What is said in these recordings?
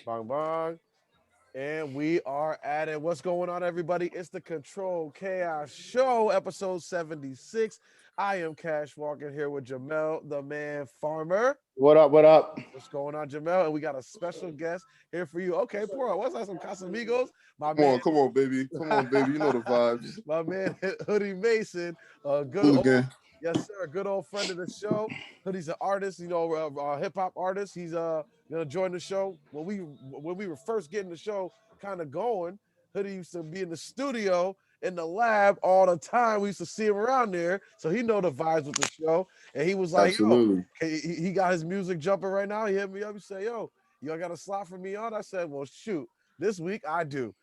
Bong bong. And we are at it. What's going on, everybody? It's the Control Chaos Show, episode 76. I am Cash Walking here with Jamel, the man farmer. What up? What up? What's going on, Jamel? And we got a special guest here for you. Okay, pour up. What's that? Some Casamigos? My Come man. on, come on, baby. Come on, baby. You know the vibes. My man, Hoody Mason, a good old, Hooligan. yes, sir, a good old friend of the show. Hoodie's an artist, hip hop artist. He's gonna join the show. When we were first getting the show kind of going, Hoodie used to be in the studio in the lab all the time. We used to see him around there, so he know the vibes with the show. And he was like, Absolutely. "Yo, he got his music jumping right now." He hit me up. He said, "Yo, y'all got a slot for me on?" I said, "Well, shoot, this week I do."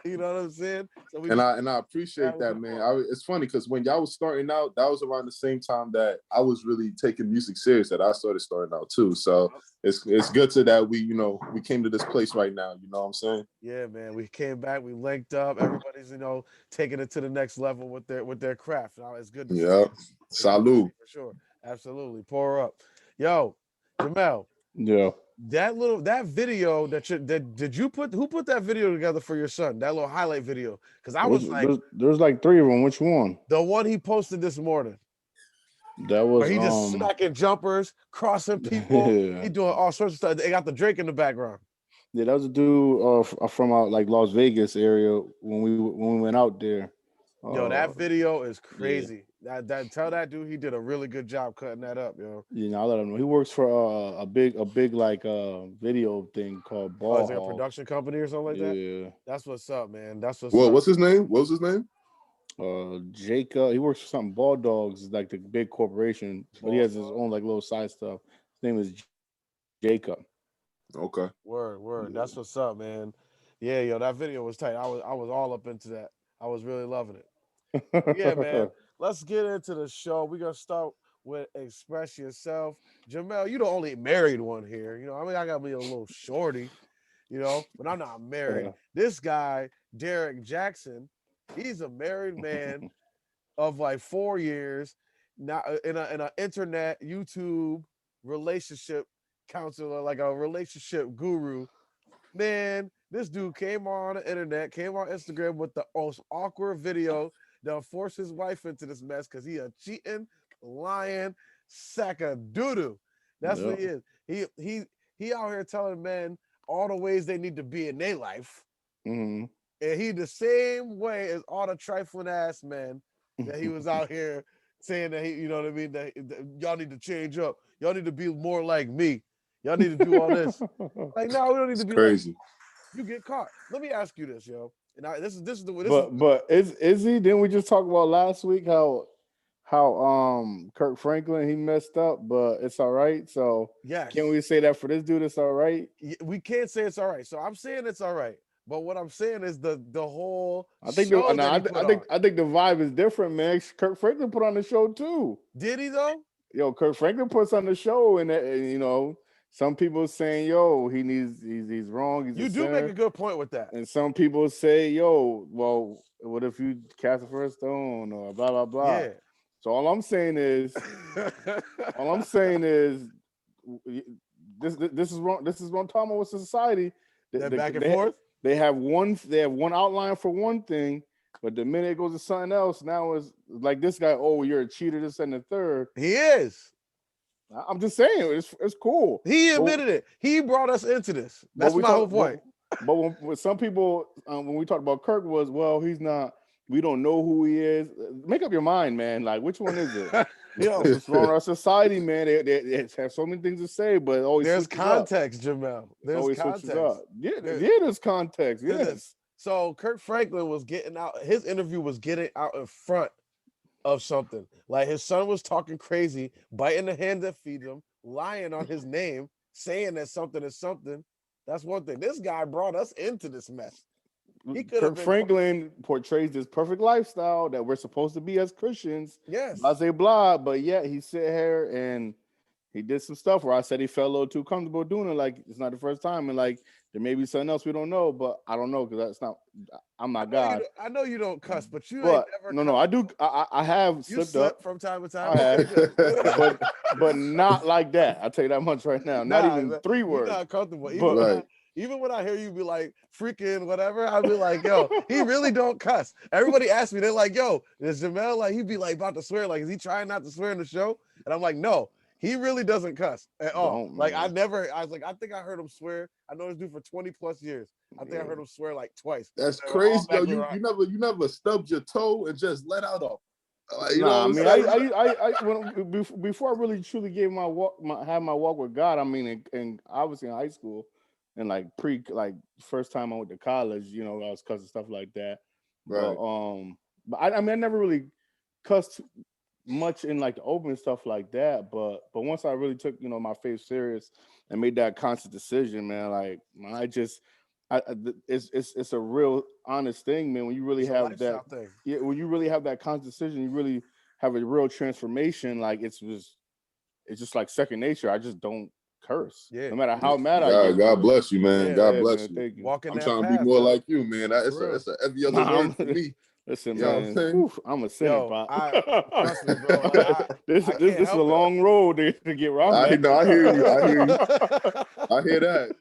You know what I'm saying? So I appreciate that, man. It's funny because when y'all was starting out, that was around the same time that I was really taking music serious. That I starting out too. So it's good to that we came to this place right now. You know what I'm saying? Yeah, man. We came back. We linked up. Everybody's taking it to the next level with their craft. Now it's good to see. Yeah. Salute. For sure. Absolutely. Pour up. Yo, Jamel. Yeah. That video who put that video together for your son? That little highlight video? Because I was like, there's like three of them. Which one? the one he posted this morning. That was Where he just smacking jumpers, crossing people. Yeah. He doing all sorts of stuff. They got the Drake in the background. Yeah, that was a dude from like Las Vegas area when we went out there. Yo, that video is crazy. Yeah. That tell that dude he did a really good job cutting that up, yo. You know, I let him know. He works for a big like video thing called Ball. Is it a production company or something like that? Yeah. That's what's up, man. That's up. What's his name? What was his name? Jacob. He works for something. Ball Dogs, like the big corporation, but he has his own like little side stuff. His name is Jacob. Okay. Word. Yeah. That's what's up, man. Yeah, yo, that video was tight. I was all up into that. I was really loving it. Yeah, man. Let's get into the show. We're gonna start with Express Yourself. Jamel, you the only married one here. You know, I mean, I gotta be a little shorty, but I'm not married. This guy, Derrick Jaxn, he's a married man of like 4 years. Now in an internet YouTube relationship counselor, like a relationship guru. Man, this dude came on the internet, came on Instagram with the most awkward video that'll force his wife into this mess because he a cheating, lying sack of doo-doo. That's what he is. He out here telling men all the ways they need to be in their life. Mm-hmm. And he the same way as all the trifling ass men that he was out here saying that you know what I mean, that y'all need to change up. Y'all need to be more like me. Y'all need to do all this. Like, no, we don't need to be crazy. Like, you get caught. Let me ask you this, yo. And this is the but is he? Didn't we just talk about last week how Kirk Franklin he messed up, but it's all right. So yes, can we say that for this dude it's all right? We can't say it's all right. So I'm saying it's all right. But what I'm saying is the whole I think show I think the vibe is different, man. Kirk Franklin put on the show too. Did he though? Yo, Kirk Franklin puts on the show, and some people saying, yo, he's wrong. You do make a good point with that. And some people say, yo, well, what if you cast the first stone or blah blah blah. Yeah. So all I'm saying is this is wrong. This is wrong. Talking with society. Back and forth. They have one outline for one thing, but the minute it goes to something else, now it's like this guy. Oh, you're a cheater. This and the third. He is. I'm just saying it's cool. He admitted it. He brought us into this. That's my whole point. But when some people, when we talked about Kirk, was he's not. We don't know who he is. Make up your mind, man. Like, which one is it? It's wrong. Our society, man. They have so many things to say, but always there's context, Jamel. There's always context. There's context. Yes. So Kirk Franklin was getting out. His interview was getting out in front of something. Like his son was talking crazy, biting the hand that feeds him, lying on his name, saying that something is something. That's one thing. This guy brought us into this mess. Kirk Franklin portrays this perfect lifestyle that we're supposed to be as Christians. Yes. Blah, blah, blah. But yet he sit here and he did some stuff where I said he felt a little too comfortable doing it. Like it's not the first time, and like there may be something else we don't know, but I don't know because that's not. I'm not God. I know you don't cuss, but you ain't But never. no, I do. I have You slipped slip up. from time to time. I have, Okay, good. but not like that. I'll tell you that much right now. Not Nah, even 3 you're words. not comfortable. But Right. Even when I hear you be like freaking whatever, I'll be like, yo, he really don't cuss. Everybody asks me, they're like, yo, is Jamel like he be like about to swear? Like, is he trying not to swear in the show? And I'm like, no, he really doesn't cuss at all. don't, Like, man. I was like, I think I heard him swear. I know this dude for 20 plus years. I think I heard him swear like twice. That's And they're all crazy, yo. back You around. you never stubbed your toe and just let out you know Nah, I what I'm mean, saying? before I really truly gave my walk, had my walk with God. I mean, and obviously in high school, and like first time I went to college, you know, I was cussing stuff like that. Right. But I mean, I never really cussed much in like the open stuff like that. But once I really took my faith serious and made that conscious decision, man, like I just, it's a real honest thing, man. When you really It's a have that, lifestyle thing. yeah, when you really have that conscious decision, you really have a real transformation. Like it's just like second nature. I just don't curse, Yeah. no matter how mad I God, get. God bless you, man. Yeah, God Yeah, bless man, you. thank you. Walking I'm that trying to be path, more man. like you, man. It's For real. a every other Nah, word for me. listen, You know what I'm man, saying? I'm a sinner, Yo, Pop. trust me, bro. Like this I can't is a help it. long road to get where I'm I at. know. I hear you. I hear you. I hear that.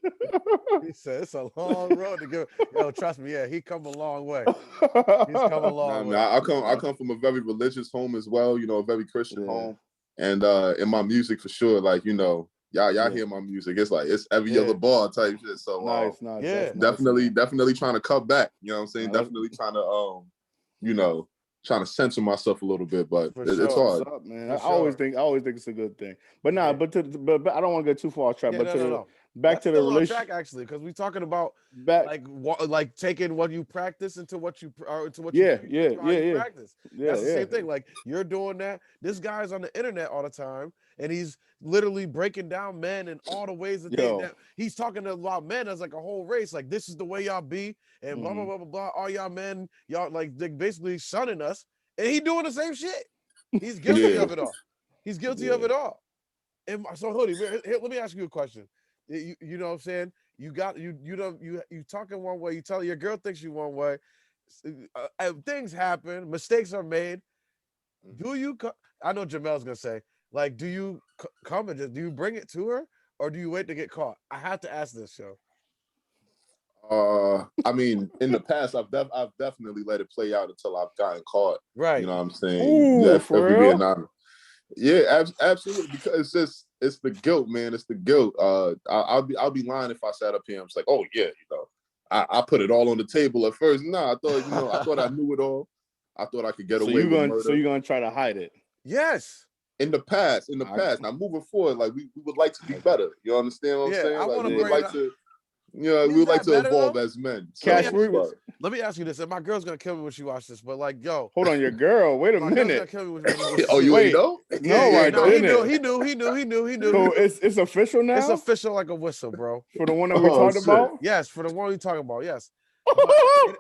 He said it's a long road to go. Yo, trust me, yeah, he come a long way. He's come a Nah, long man, way. I come from a very religious home as well. You know, a very Christian Yeah. home, and in my music for sure. Like y'all Yeah. hear my music. It's like it's every Yeah. other bar type shit. So Nice. Yeah. That's nice, man. definitely trying to cut back. You know what I'm saying? Nah, that's- Definitely trying to trying to censor myself a little bit, but For it's sure. What's hard. up, man? For I always sure. think it's a good thing. But nah, Yeah. but I don't want to get too far off track. Yeah, But no. back That's to the still on relation. track actually, because we're talking about Back. like taking what you practice into what you or into what you Yeah, preach, yeah, into how yeah, you yeah, practice. yeah, That's the yeah. same thing. Like you're doing that. This guy's on the internet all the time, and he's literally breaking down men in all the ways that Yo. he's talking about men as like a whole race. Like this is the way y'all be, and blah blah Mhm. blah blah blah. All y'all men, y'all like they basically shunning us, and he doing the same shit. He's guilty Yeah. of it all. He's guilty of Yeah. it all. And so, Hoodie, here, let me ask you a question. You know what I'm saying? You got you talking one way. You tell your girl thinks you one way. Things happen. Mistakes are made. Do you? I know Jamel's gonna say like, do you come and do you bring it to her or do you wait to get caught? I have to ask this, show. I mean, in the past, I've definitely let it play out until I've gotten caught. Right. You know what I'm saying? Ooh, If for we real? being honest. Yeah, absolutely. Because it's the guilt, man. It's the guilt. I'll be lying if I sat up here and was like, oh yeah, I put it all on the table at first. Nah, I thought I knew it all. I thought I could get away with murder. you're gonna try to hide it. Yes. In the past. Now moving forward, like we would like to be better. You understand what I'm Yeah, saying? I Like want we to would bring it like up. to, we Is would like that to better, evolve though? as men. Cash, Let me ask you this, and my girl's gonna kill me when she watches this, but like, yo, hold on, your girl. Wait a my girl's gonna minute. kill me when she Oh, sees you it. ain't Wait, know? Yeah, no, yeah, I no, he didn't. knew. So it's official It's now official like a whistle, bro. for the one that we Oh talked shit. about. Yes, for the one we talking about, yes. But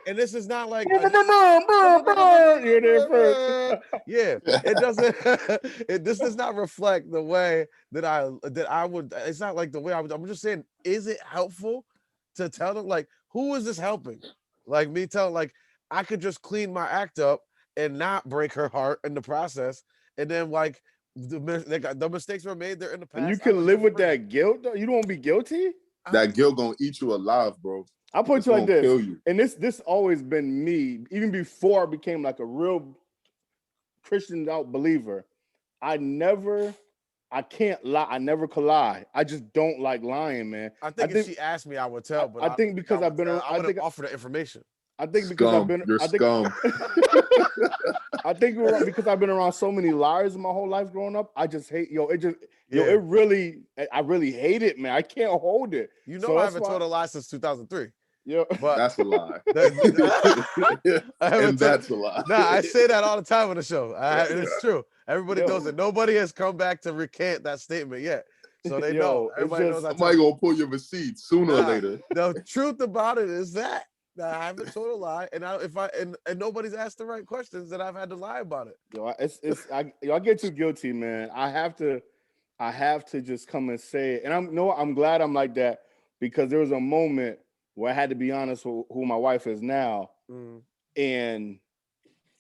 and this is not like You're there first. yeah, it doesn't. This does not reflect the way that I would. It's not like the way I would. I'm just saying, is it helpful to tell them like who is this helping? Like me telling like I could just clean my act up and not break her heart in the process, and then like the mistakes were made. They're in the And you past. I can would live never with bring it. that guilt, though. You don't be guilty. That guilt gonna eat you alive, bro. I'll put It's you like gonna this, kill you. and this always been me, even before I became like a real Christian out believer. I can't lie. I never could lie. I just don't like lying, man. I think if she asked me, I would tell, but I I think don't because I I've would been tell. around, I would offer the information. I think because I've Scum. been, You're I think, scum. I think because I've been around so many liars in my whole life growing up. I just hate, it Yeah. I really hate it, man. I can't hold it. You know, So I that's haven't why, told a lie since 2003. yo, But That's a lie. I haven't And that's a lie. Nah, I say that all the time on the show. It's true. Everybody Yo. knows it. Nobody has come back to recant that statement yet. So they know. It's Everybody knows just I Somebody tell. gonna pull your receipts sooner or Nah, later. the truth about it is that I haven't told a lie, and and nobody's asked the right questions that I've had to lie about it. I get too guilty, man. I have to. I have to just come and say it. And I'm glad I'm like that because there was a moment where I had to be honest with who my wife is now, and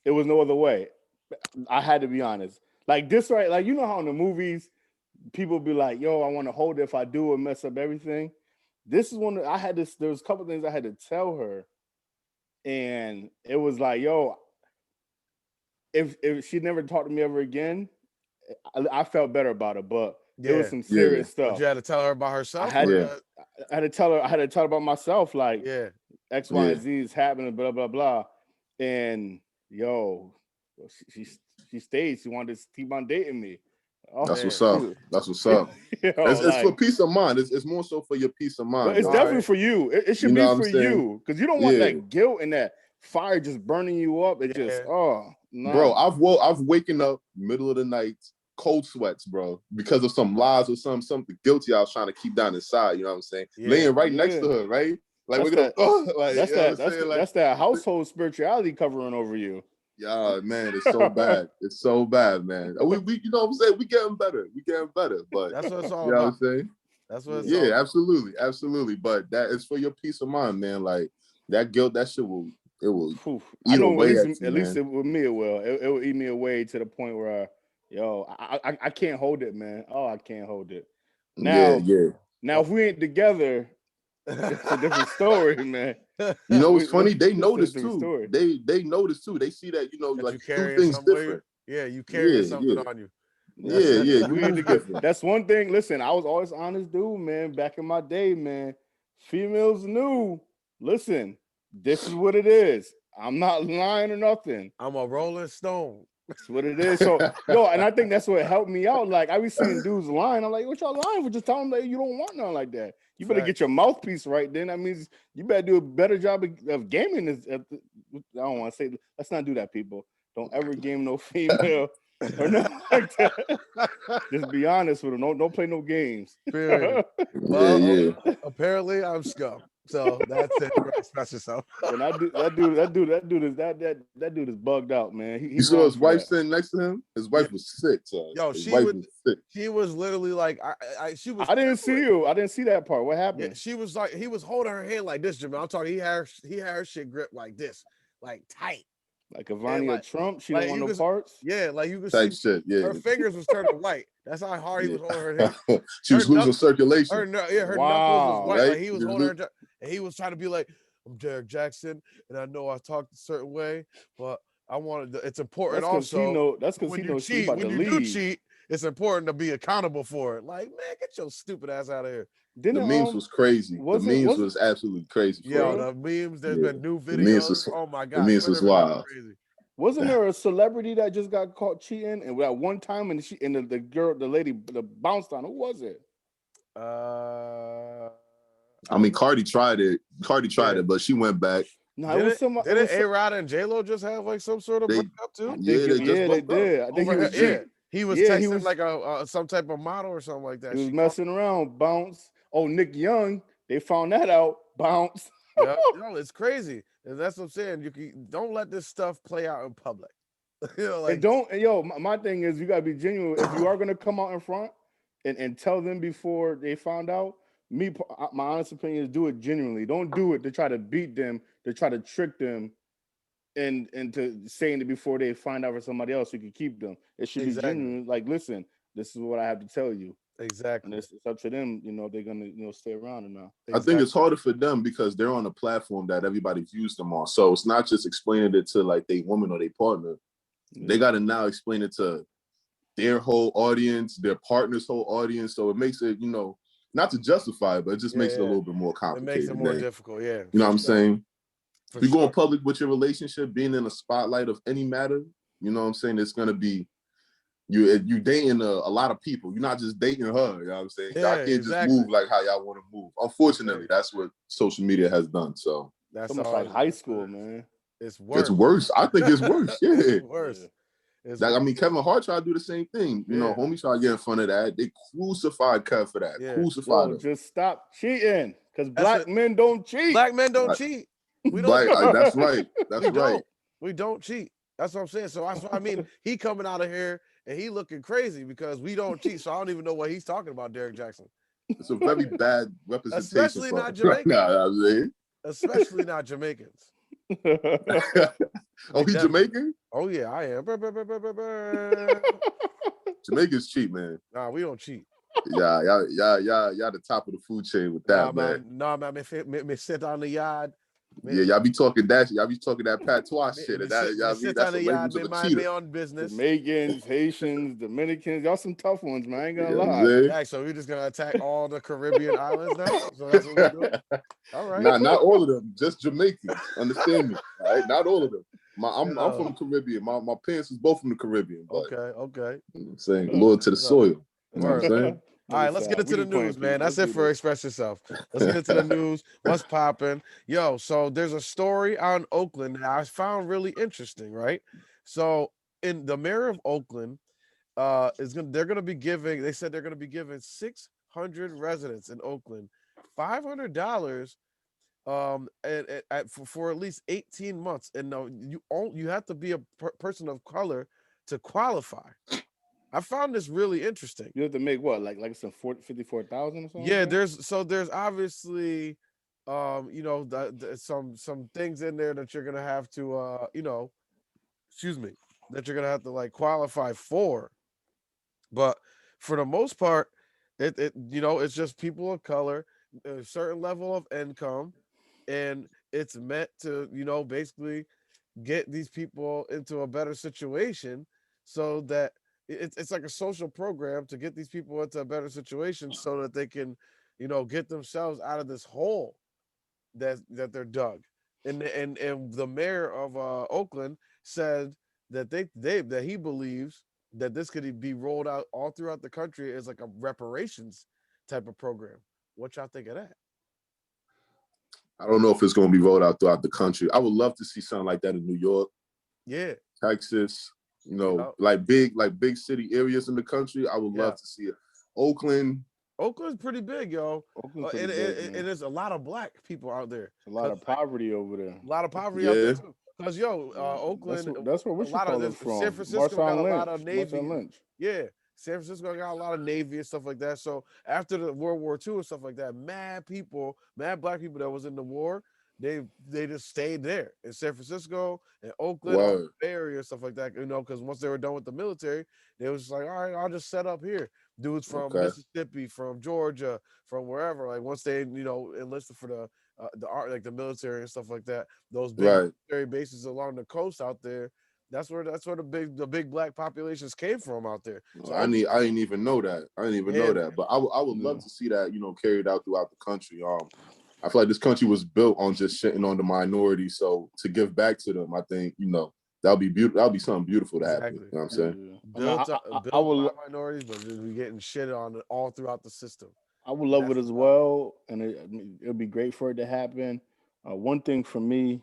it was no other way. I had to be honest. Like this, right? Like you know how in the movies people be like, "Yo, I want to hold it if I do or mess up everything." This is one that I had this. There was a couple things I had to tell her, and it was like, "Yo, if she never talked to me ever again, I felt better about it." But it was some serious stuff. But you had to tell her about herself. I had to tell her. I had to tell her about myself. Like, X, Y, and Z is happening. Blah blah blah. And yo, she stayed. She wanted to keep on dating me. Oh, that's what's up. That's what's up. It's for peace of mind. It's more so for your peace of mind. But it's definitely for you. It should be for you because you don't want that guilt and that fire just burning you up. It just no. Bro, I've waken up middle of the night, cold sweats, bro, because of some lies or something guilty I was trying to keep down inside. You know what I'm saying? Laying right next to her, right? Like we're gonna that's that household spirituality covering over you. Yeah, man, it's so bad. It's so bad, man. We you know what I'm saying? We getting better. But that's what it's all about. You know what I'm saying? That's what it's all about. absolutely. But that is for your peace of mind, man. Like that guilt, that shit will eat away at least with me it will. It will eat me away to the point where I can't hold it, man. Oh, I can't hold it. Now, now if we ain't together, it's a different story, man. You know what's funny? They noticed too. They noticed too. They see that, you know, that like you do things different. You carry something on you. That's one thing. Listen, I was always honest dude, man. Back in my day, man. Females knew. Listen, this is what it is. I'm not lying or nothing. I'm a Rolling Stone. That's what it is. So, and I think that's what helped me out. Like, I was seeing dudes lying. I'm like, what y'all lying for? Just tell them that you don't want nothing like that. You better get your mouthpiece right then. That means you better do a better job of gaming this. I don't want to say, let's not do that, people. Don't ever game no female or nothing like that. Just be honest with them. Don't play no games. Well, apparently I'm scum. So that's it. Express yourself. And that dude is bugged out, man. You saw his wife sitting next to him. His wife was sick. So she was literally like, she was. I didn't see you. I didn't see that part. What happened? Yeah, she was like, he was holding her hand like this, Jamal. I'm talking. He had her shit gripped like this, like tight. Like Ivania Trump, she don't want no parts. Yeah, like you could see shit, her fingers was turning white. That's how hard he was holding her hand. She was losing circulation. Her knuckles was white. Right? Like he was holding her, and he was trying to be like, "I'm Derrick Jaxn, and I know I talked a certain way, but I wanted. It's important also. That's because he knows she's about to leave. When you do cheat, it's important to be accountable for it. Like, man, get your stupid ass out of here." The memes was crazy. The memes was absolutely crazy. The memes. There's been new videos. Oh my god, the memes was wild. Crazy. Wasn't there a celebrity that just got caught cheating and at one time and the lady bounced on? Who was it? I mean, Cardi tried it, but she went back. No, didn't A-Rod and J-Lo just have like some sort of breakup too? They did. I think he was texting like some type of model or something like that. He was messing around. Bounce. Oh, Nick Young. They found that out. Bounce. Yeah, it's crazy. And that's what I'm saying. Don't let this stuff play out in public. My thing is you gotta be genuine. If you are gonna come out in front and tell them before they found out, my honest opinion is do it genuinely. Don't do it to try to beat them, to try to trick them, and to saying it before they find out for somebody else, you can keep them. It should be genuine. Like, listen, this is what I have to tell you. Exactly. And it's up to them, if they're gonna, stay around or not. I think it's harder for them because they're on a platform that everybody views them on. So it's not just explaining it to like their woman or their partner. Yeah. They got to now explain it to their whole audience, their partner's whole audience. So it makes it, not to justify it, but it just makes it a little bit more complicated. It makes it more difficult, yeah. You know what I'm saying? If you go in public with your relationship, being in the spotlight of any matter, you know what I'm saying? It's going to be, you dating a lot of people. You're not just dating her, you know what I'm saying? Y'all can't just move like how y'all want to move. Unfortunately, that's what social media has done. So that's almost like high school, man. It's worse. It's worse. I think it's worse. Yeah. It's worse. I mean, Kevin Hart tried to do the same thing. You know, homie tried to get in front of that. They crucified Kev for that. Crucified him. Just stop cheating. Because black men don't cheat. Black men don't cheat. We don't. That's right. That's right. We don't cheat. That's what I'm saying. So that's what I mean. He coming out of here and he looking crazy because we don't cheat. So I don't even know what he's talking about, Derrick Jaxn. It's a very bad representation Especially for not him right Jamaicans. now. You know what I'm saying? Especially not Jamaicans. Oh, he Jamaican? Oh yeah, I am. Jamaican's cheap, man. Nah, we don't cheat. Y'all the top of the food chain with that, man. Nah, man. Me sit on the yard. Yeah, y'all be talking that patois shit, and that Me y'all be sit that's on the the yard. language Me of a mind cheater. my own business. Jamaicans, Haitians, Dominicans, y'all some tough ones, man. I ain't gonna You know what I'm lie. saying? Dang, so we're just gonna attack all the Caribbean islands now. So that's what we're doing. All right. Not all of them, just Jamaicans. Understand me, all right? Not all of them. I'm Yeah. from the Caribbean. My parents was both from the Caribbean, but Okay. you know what I'm saying, loyal to the soil. You know what I'm saying? All right, let's get into the news, man. That's it for Express Yourself. Let's get into the news. What's popping? Yo, so there's a story out in Oakland that I found really interesting, right? So in the mayor of Oakland they're gonna be giving, they said they're gonna be giving 600 residents in Oakland $500 for at least 18 months. And you have to be a person of color to qualify. I found this really interesting. You have to make what, like some 54,000 or something? Yeah, like there's obviously some things in there that you're gonna have to excuse me, that you're gonna have to like qualify for. But for the most part, it's just people of color, a certain level of income, and it's meant to basically get these people into a better situation so that it's like a social program to get these people into a better situation so that they can get themselves out of this hole that they're dug. And the mayor of Oakland said that that he believes that this could be rolled out all throughout the country as like a reparations type of program. What y'all think of that? I don't know if it's going to be rolled out throughout the country. I would love to see something like that in New York, Yeah, Texas, like big city areas in the country. I would love to see it. Oakland's pretty big, yo. Oakland's pretty big, And there's a lot of black people out there. a lot of poverty over there. A lot of poverty out there too. Because Oakland, That's where we should call it from. San Francisco got a lot of Navy. Lynch. Yeah, San Francisco got a lot of Navy and stuff like that. So after the World War II and stuff like that, mad black people that was in the war, they just stayed there in San Francisco and Oakland, all the Bay Area and stuff like that. Because once they were done with the military, they was just like, all right, I'll just set up here. Dudes from Mississippi, from Georgia, from wherever. Like once they enlisted for the art, like the military and stuff like that. Those big military bases along the coast out there. That's where the big black populations came from out there. So I didn't even know that. But I would love to see that carried out throughout the country. I feel like this country was built on just shitting on the minority. So to give back to them, I think that'll be beautiful. That'll be something beautiful to happen. You know what I'm saying? Built by minorities, but we getting shit on all throughout the system. I would love it as well, and it'd be great for it to happen. One thing for me,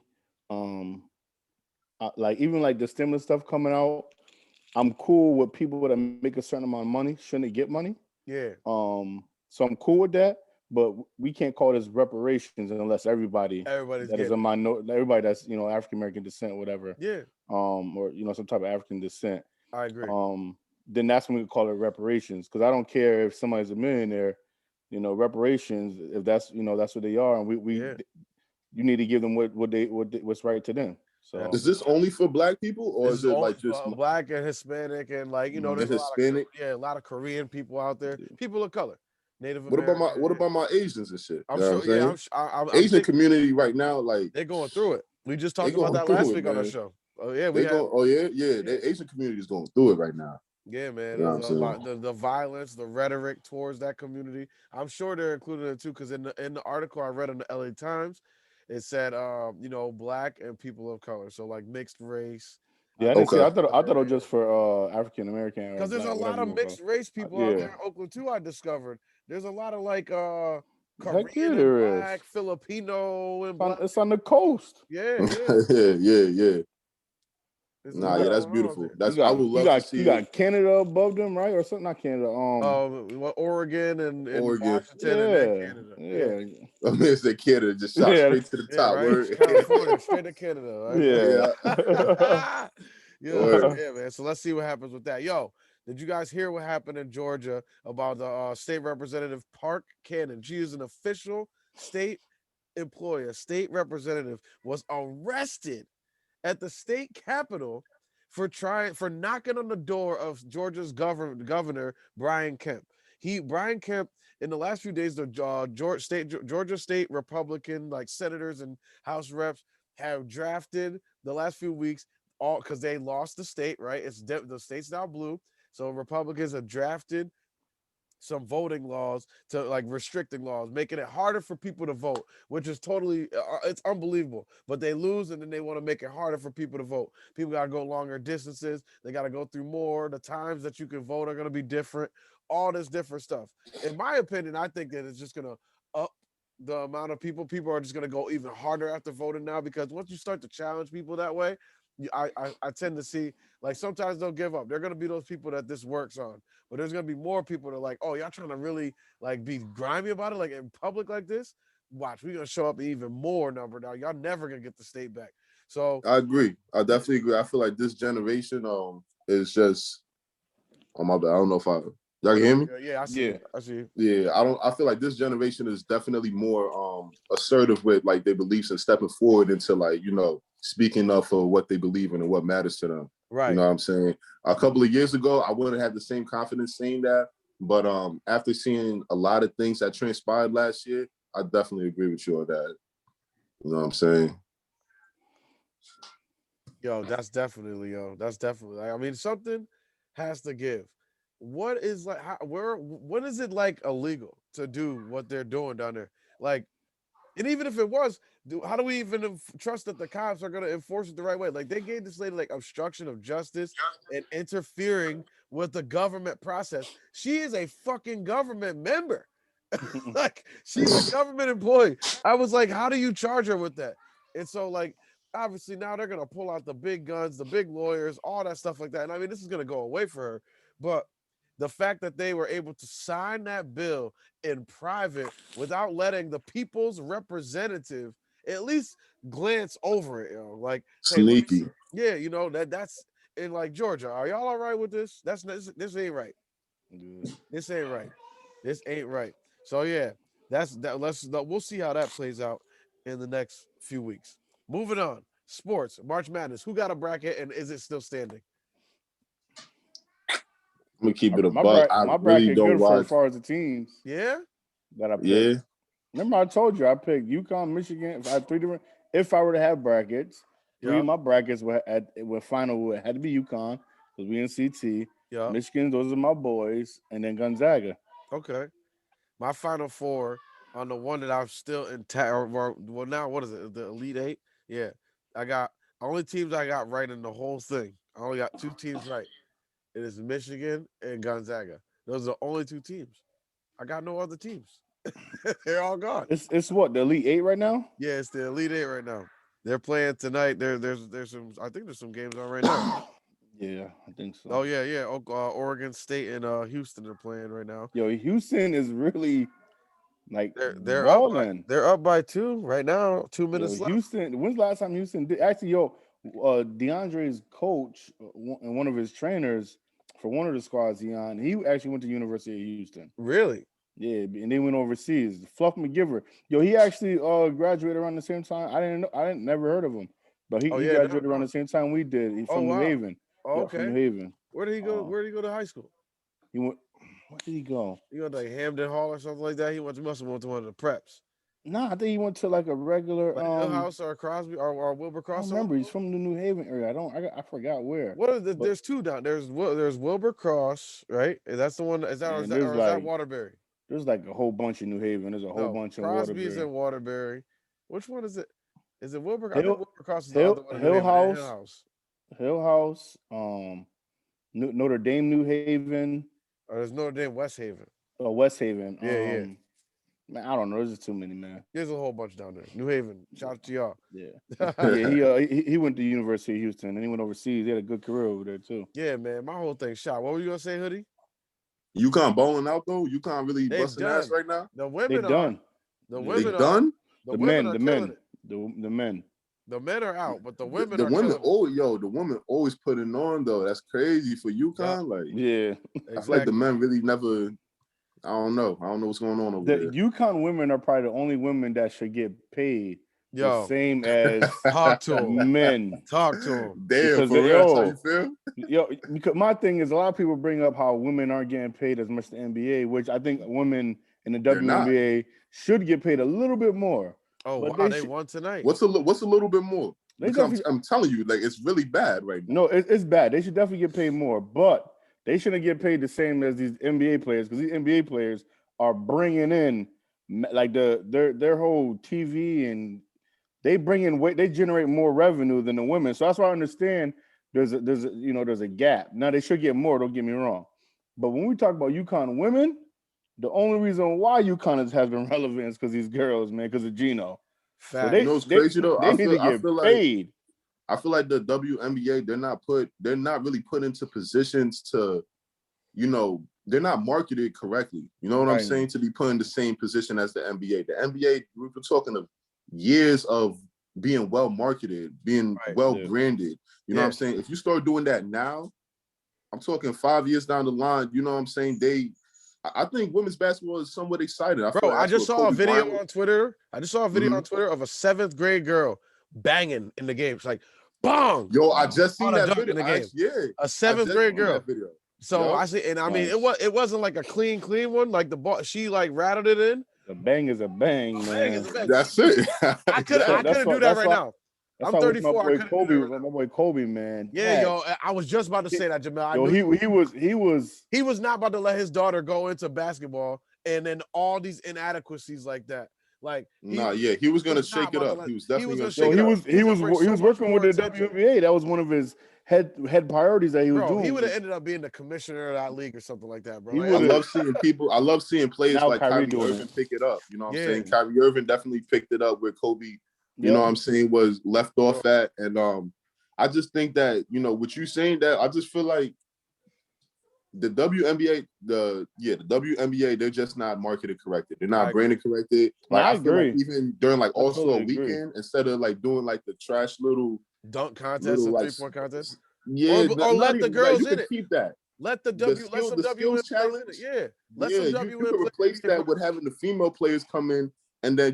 like even like the stimulus stuff coming out, I'm cool with people that make a certain amount of money shouldn't get money. Yeah. So I'm cool with that, but we can't call this reparations unless everybody that is a minority, everybody that's African American descent, whatever. Yeah. Or some type of African descent. I agree. Then that's when we call it reparations, because I don't care if somebody's a millionaire. Reparations, if that's that's what they are, and you need to give them what's right to them. So is this only for black people, or is it like just black and Hispanic and there's Hispanic? A lot of Korean people out there, people of color, Native American. What about my Asians and shit? Asian community right now, like they're going through it. We just talked about that last week on our show. Oh yeah, the Asian community is going through it right now. Yeah, man. The violence, the rhetoric towards that community. I'm sure they're included in it too, because in the article I read in the LA Times, it said black and people of color, so like mixed race. Yeah, I didn't see. I thought it was just for African American. Because there's a lot of mixed race people out there in Oakland too. I discovered there's a lot of like Korean and black, Filipino and black. It's on the coast. Yeah. Yeah. That's beautiful. I would love to see. You got Canada above them, right, or something? Not Canada. Oregon and Washington and Canada. Yeah. I mean, it's Canada just shot straight to the top. Right? California, straight to Canada. Right? Yeah. Yeah, man. So let's see what happens with that. Yo, Did you guys hear what happened in Georgia about the state representative Park Cannon? She is an official state employee, a state representative, was arrested at the state capitol for knocking on the door of Georgia's governor Brian Kemp. Brian Kemp in the last few days, the Georgia state Republican like senators and House reps have drafted the last few weeks all because they lost the state, right? The state's now blue, so Republicans have drafted some voting laws to like restricting laws, making it harder for people to vote, which is totally it's unbelievable. But they lose, and then they want to make it harder for people to vote. People got to go longer distances. They got to go through more. The times that you can vote are going to be different. All this different stuff. In my opinion, I think that it's just going to up the amount of people. People are just going to go even harder after voting now because once you start to challenge people that way, I tend to see like sometimes they'll give up. They're going to be those people that this works on. But there's gonna be more people that are like, oh, y'all trying to really like be grimy about it, like in public like this. Watch, we're gonna show up even more number now. Y'all never gonna get the state back. So I agree. I definitely agree. I feel like this generation is just my bad. I don't know if y'all can hear me? Yeah, I see. Yeah. I see. Yeah, I feel like this generation is definitely more assertive with like their beliefs and stepping forward into like, speaking up for what they believe in and what matters to them. Right. You know what I'm saying? A couple of years ago, I wouldn't have the same confidence saying that. But after seeing a lot of things that transpired last year, I definitely agree with you on that. You know what I'm saying? That's definitely. I mean, something has to give. What is like? When is it like illegal to do what they're doing down there? Like, and even if it was, how do we even trust that the cops are going to enforce it the right way? Like they gave this lady like obstruction of justice and interfering with the government process. She is a fucking government member. Like she's a government employee. I was like, how do you charge her with that? And so like obviously now they're gonna pull out the big guns, the big lawyers, all that stuff like that. And I mean, this is gonna go away for her, but the fact that they were able to sign that bill in private without letting the people's representative at least glance over it, like, hey, let me see. Sneaky. Yeah, that's in like Georgia. Are y'all all right with this? This ain't right. This ain't right. This ain't right. So yeah, that's that. We'll see how that plays out in the next few weeks. Moving on, sports, March Madness. Who got a bracket and is it still standing? I'm gonna keep it a My buck. I my really bracket don't good for watch. as far as the teams Yeah. that I picked. Yeah. Remember, I told you I picked UConn, Michigan. If I had 3 different, if I were to have brackets, 3 of my brackets were final had to be UConn because we in CT. Yeah. Michigan, those are my boys, and then Gonzaga. Okay. My final four on the one that I'm still intact. Well, now what is it? The Elite Eight. Yeah. I got only teams I got right in the whole thing. I only got 2 teams right. It is Michigan and Gonzaga. Those are the only 2 teams. I got no other teams. They're all gone. It's what, the Elite Eight right now? Yeah, it's the Elite Eight right now. They're playing tonight. There's some. I think there's some games on right now. Yeah, I think so. Oh yeah. Oregon State and Houston are playing right now. Yo, Houston is really like They're balling. up. They're up by 2 right now. 2 minutes left. Houston. When's the last time Houston did? Actually, DeAndre's coach and one of his trainers for one of the squads he actually went to University of Houston. Really? Yeah, and they went overseas. Fluff McGiver. Yo, he actually graduated around the same time. I never heard of him, but he graduated around the same time we did. He's from New Haven. Oh, okay. From New Haven. Where did he go? Where did he go to high school? He went. Where did he go? He went to like Hamden Hall or something like that. He must have went to one of the preps. No, I think he went to like a regular House or Crosby or Wilbur Cross. I don't remember. He's from the New Haven area. I forgot where. What are there's 2 down. There's Wilbur Cross, right? That's the one. Is that Waterbury? There's like a whole bunch in New Haven. There's a whole bunch in Waterbury. Crosby's in Waterbury. Which one is it? Is it Wilbur? I think Wilbur Cross is the other one. Hill House. Notre Dame, New Haven. There's Notre Dame, West Haven. Oh, West Haven. Yeah. Man, I don't know. There's just too many, man. There's a whole bunch down there. New Haven. Shout out to y'all. Yeah. Yeah, he went to University of Houston and he went overseas. He had a good career over there too. Yeah, man. My whole thing shot. What were you gonna say, Hoodie? UConn balling out though. UConn really busting ass right now. The women done. The women done. The men. The men. The men are out, but the women The are women, killing it. the women always putting on though. That's crazy for Yeah, UConn. Like, Yeah. I feel like the exactly. men really never. I don't know. I don't know what's going on over The there. UConn women are probably the only women that should get paid the Yo, same as talk to him. men. Talk to him. Damn, Because for real, that's how you feel? because my thing is a lot of people bring up how women aren't getting paid as much in the NBA, which I think women in the They're not. WNBA should get paid a little bit more. Oh But wow, they won tonight. What's a little bit more? they Because definitely I'm telling you, like it's really bad right now. no, it's bad. They should definitely get paid more, but they shouldn't get paid the same as these NBA players because these NBA players are bringing in like their whole TV and they bring in they generate more revenue than the women. So that's why I understand there's a gap. Now they should get more. Don't get me wrong, but when we talk about UConn women, the only reason why UConn has been relevant is because these girls, man, because of Gino. So Fact. You know what's crazy though? they need to get paid. I feel like the WNBA, they're not really put into positions to, they're not marketed correctly. You know what I'm Right. saying? To be put in the same position as the NBA. The NBA, we're talking of years of being well marketed, being well branded. You know what I'm saying? If you start doing that now, I'm talking 5 years down the line, you know what I'm saying? I think women's basketball is somewhat excited. I feel Bro, like I that's just what saw a Kobe video Bryant. on Twitter. I just saw a video Mhm. on Twitter of a 7th grade girl banging in the game. It's like, bong. Yo, I just seen On a that dunk video. in the game. A I 7th just grade seen girl. that video. So Yup. I see, and I mean, Nice. it wasn't like a clean one. Like the ball, she like rattled it in. The bang is a bang, A man. bang is a bang. That's it. I couldn't do that right now. That's I'm why with 34. I couldn't do that right now. my boy Kobe, man. Yeah, yo, I was just about to say that, Jamel. I knew he was not about to let his daughter go into basketball and then all these inadequacies like that. Like he was gonna shake it up. He was definitely gonna shake it up. He was working with the WNBA. That was one of his head priorities that he was doing. He would have ended up being the commissioner of that league or something like that, bro. I love seeing players like Kyrie Irving pick it up. You know what I'm saying? Kyrie Irving definitely picked it up where Kobe, you know what I'm saying, was left off at. And I just think that, what you saying that I just feel like the WNBA, the WNBA, they're just not marketed correctly. They're not branded correctly. Like I feel like even during like All-Star weekend, instead of like doing like the trash little dunk contest and 3-point contest. Yeah, or let the girls in it. Keep that. Let some skills challenge. You could replace that with having the female players come in and then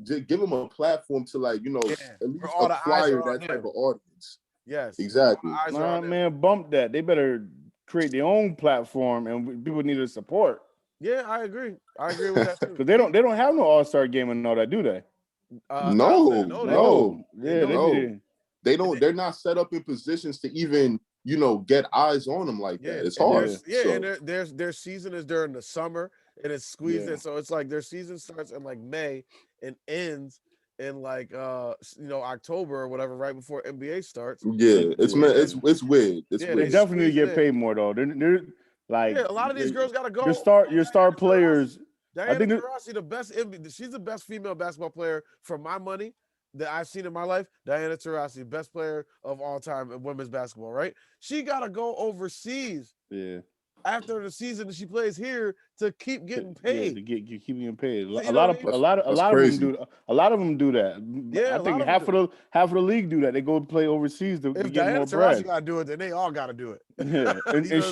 just give them a platform to at least acquire that type of audience. Yes, exactly. Nah, man, bump that. They better create their own platform, and people need to support. Yeah, I agree with that too. Because they don't have no All-Star game and all that, do they? No. Yeah, they don't. They're not set up in positions to even get eyes on them like that. It's hard. And their season is during the summer and it's squeezed in, so it's like their season starts in like May and ends in like October or whatever, right before NBA starts. Yeah, it's weird. It's weird. They definitely get paid more though. They're like a lot of these girls gotta go. Your star players. Diana Taurasi, the best. She's the best female basketball player for my money that I've seen in my life. Diana Taurasi, best player of all time in women's basketball. Right? She gotta go overseas. Yeah. After the season that she plays here to keep getting paid. Yeah, to keep getting paid. A lot of them do that. Yeah, I think half of the league do that. They go play overseas to get more bread. If Diana gotta do it, then they all gotta do it. Yeah, and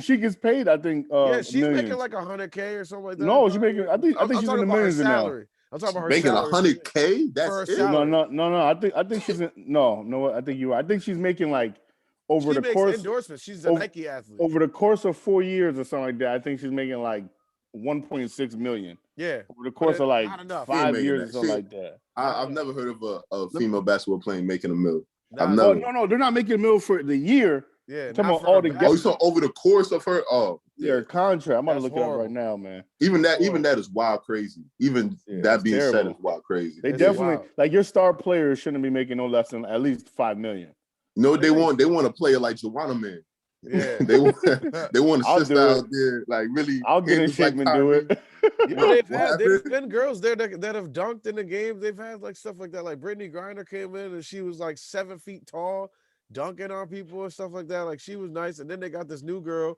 she gets paid. I think. She's millions. making like $100K or something like that. No, she's making. I think she's in the millions now. I'm talking about her making salary. $100K. That's it. No. I think she's in, no. I think you are. I think she's making like. Over the course endorsements. She's a Nike athlete. Over the course of 4 years or something like that, I think she's making like 1.6 million. Yeah. Over the course of like 5 years or something like that. I've never heard of a female basketball player making $1 million. No, they're not making $1 million for the year. Yeah. Talking about all the you saw over the course of her their contract. I'm about to look it up right now, man. Even that is wild crazy. Even that being said is wild crazy. They definitely like your star players shouldn't be making no less than at least $5 million. No, they want a player like Joanna Man. Yeah, they want a sister out there like really. I'll get in shape and do it. There's been girls there that have dunked in the game. They've had like stuff like that. Like Brittany Griner came in and she was like 7 feet tall, dunking on people and stuff like that. Like she was nice. And then they got this new girl,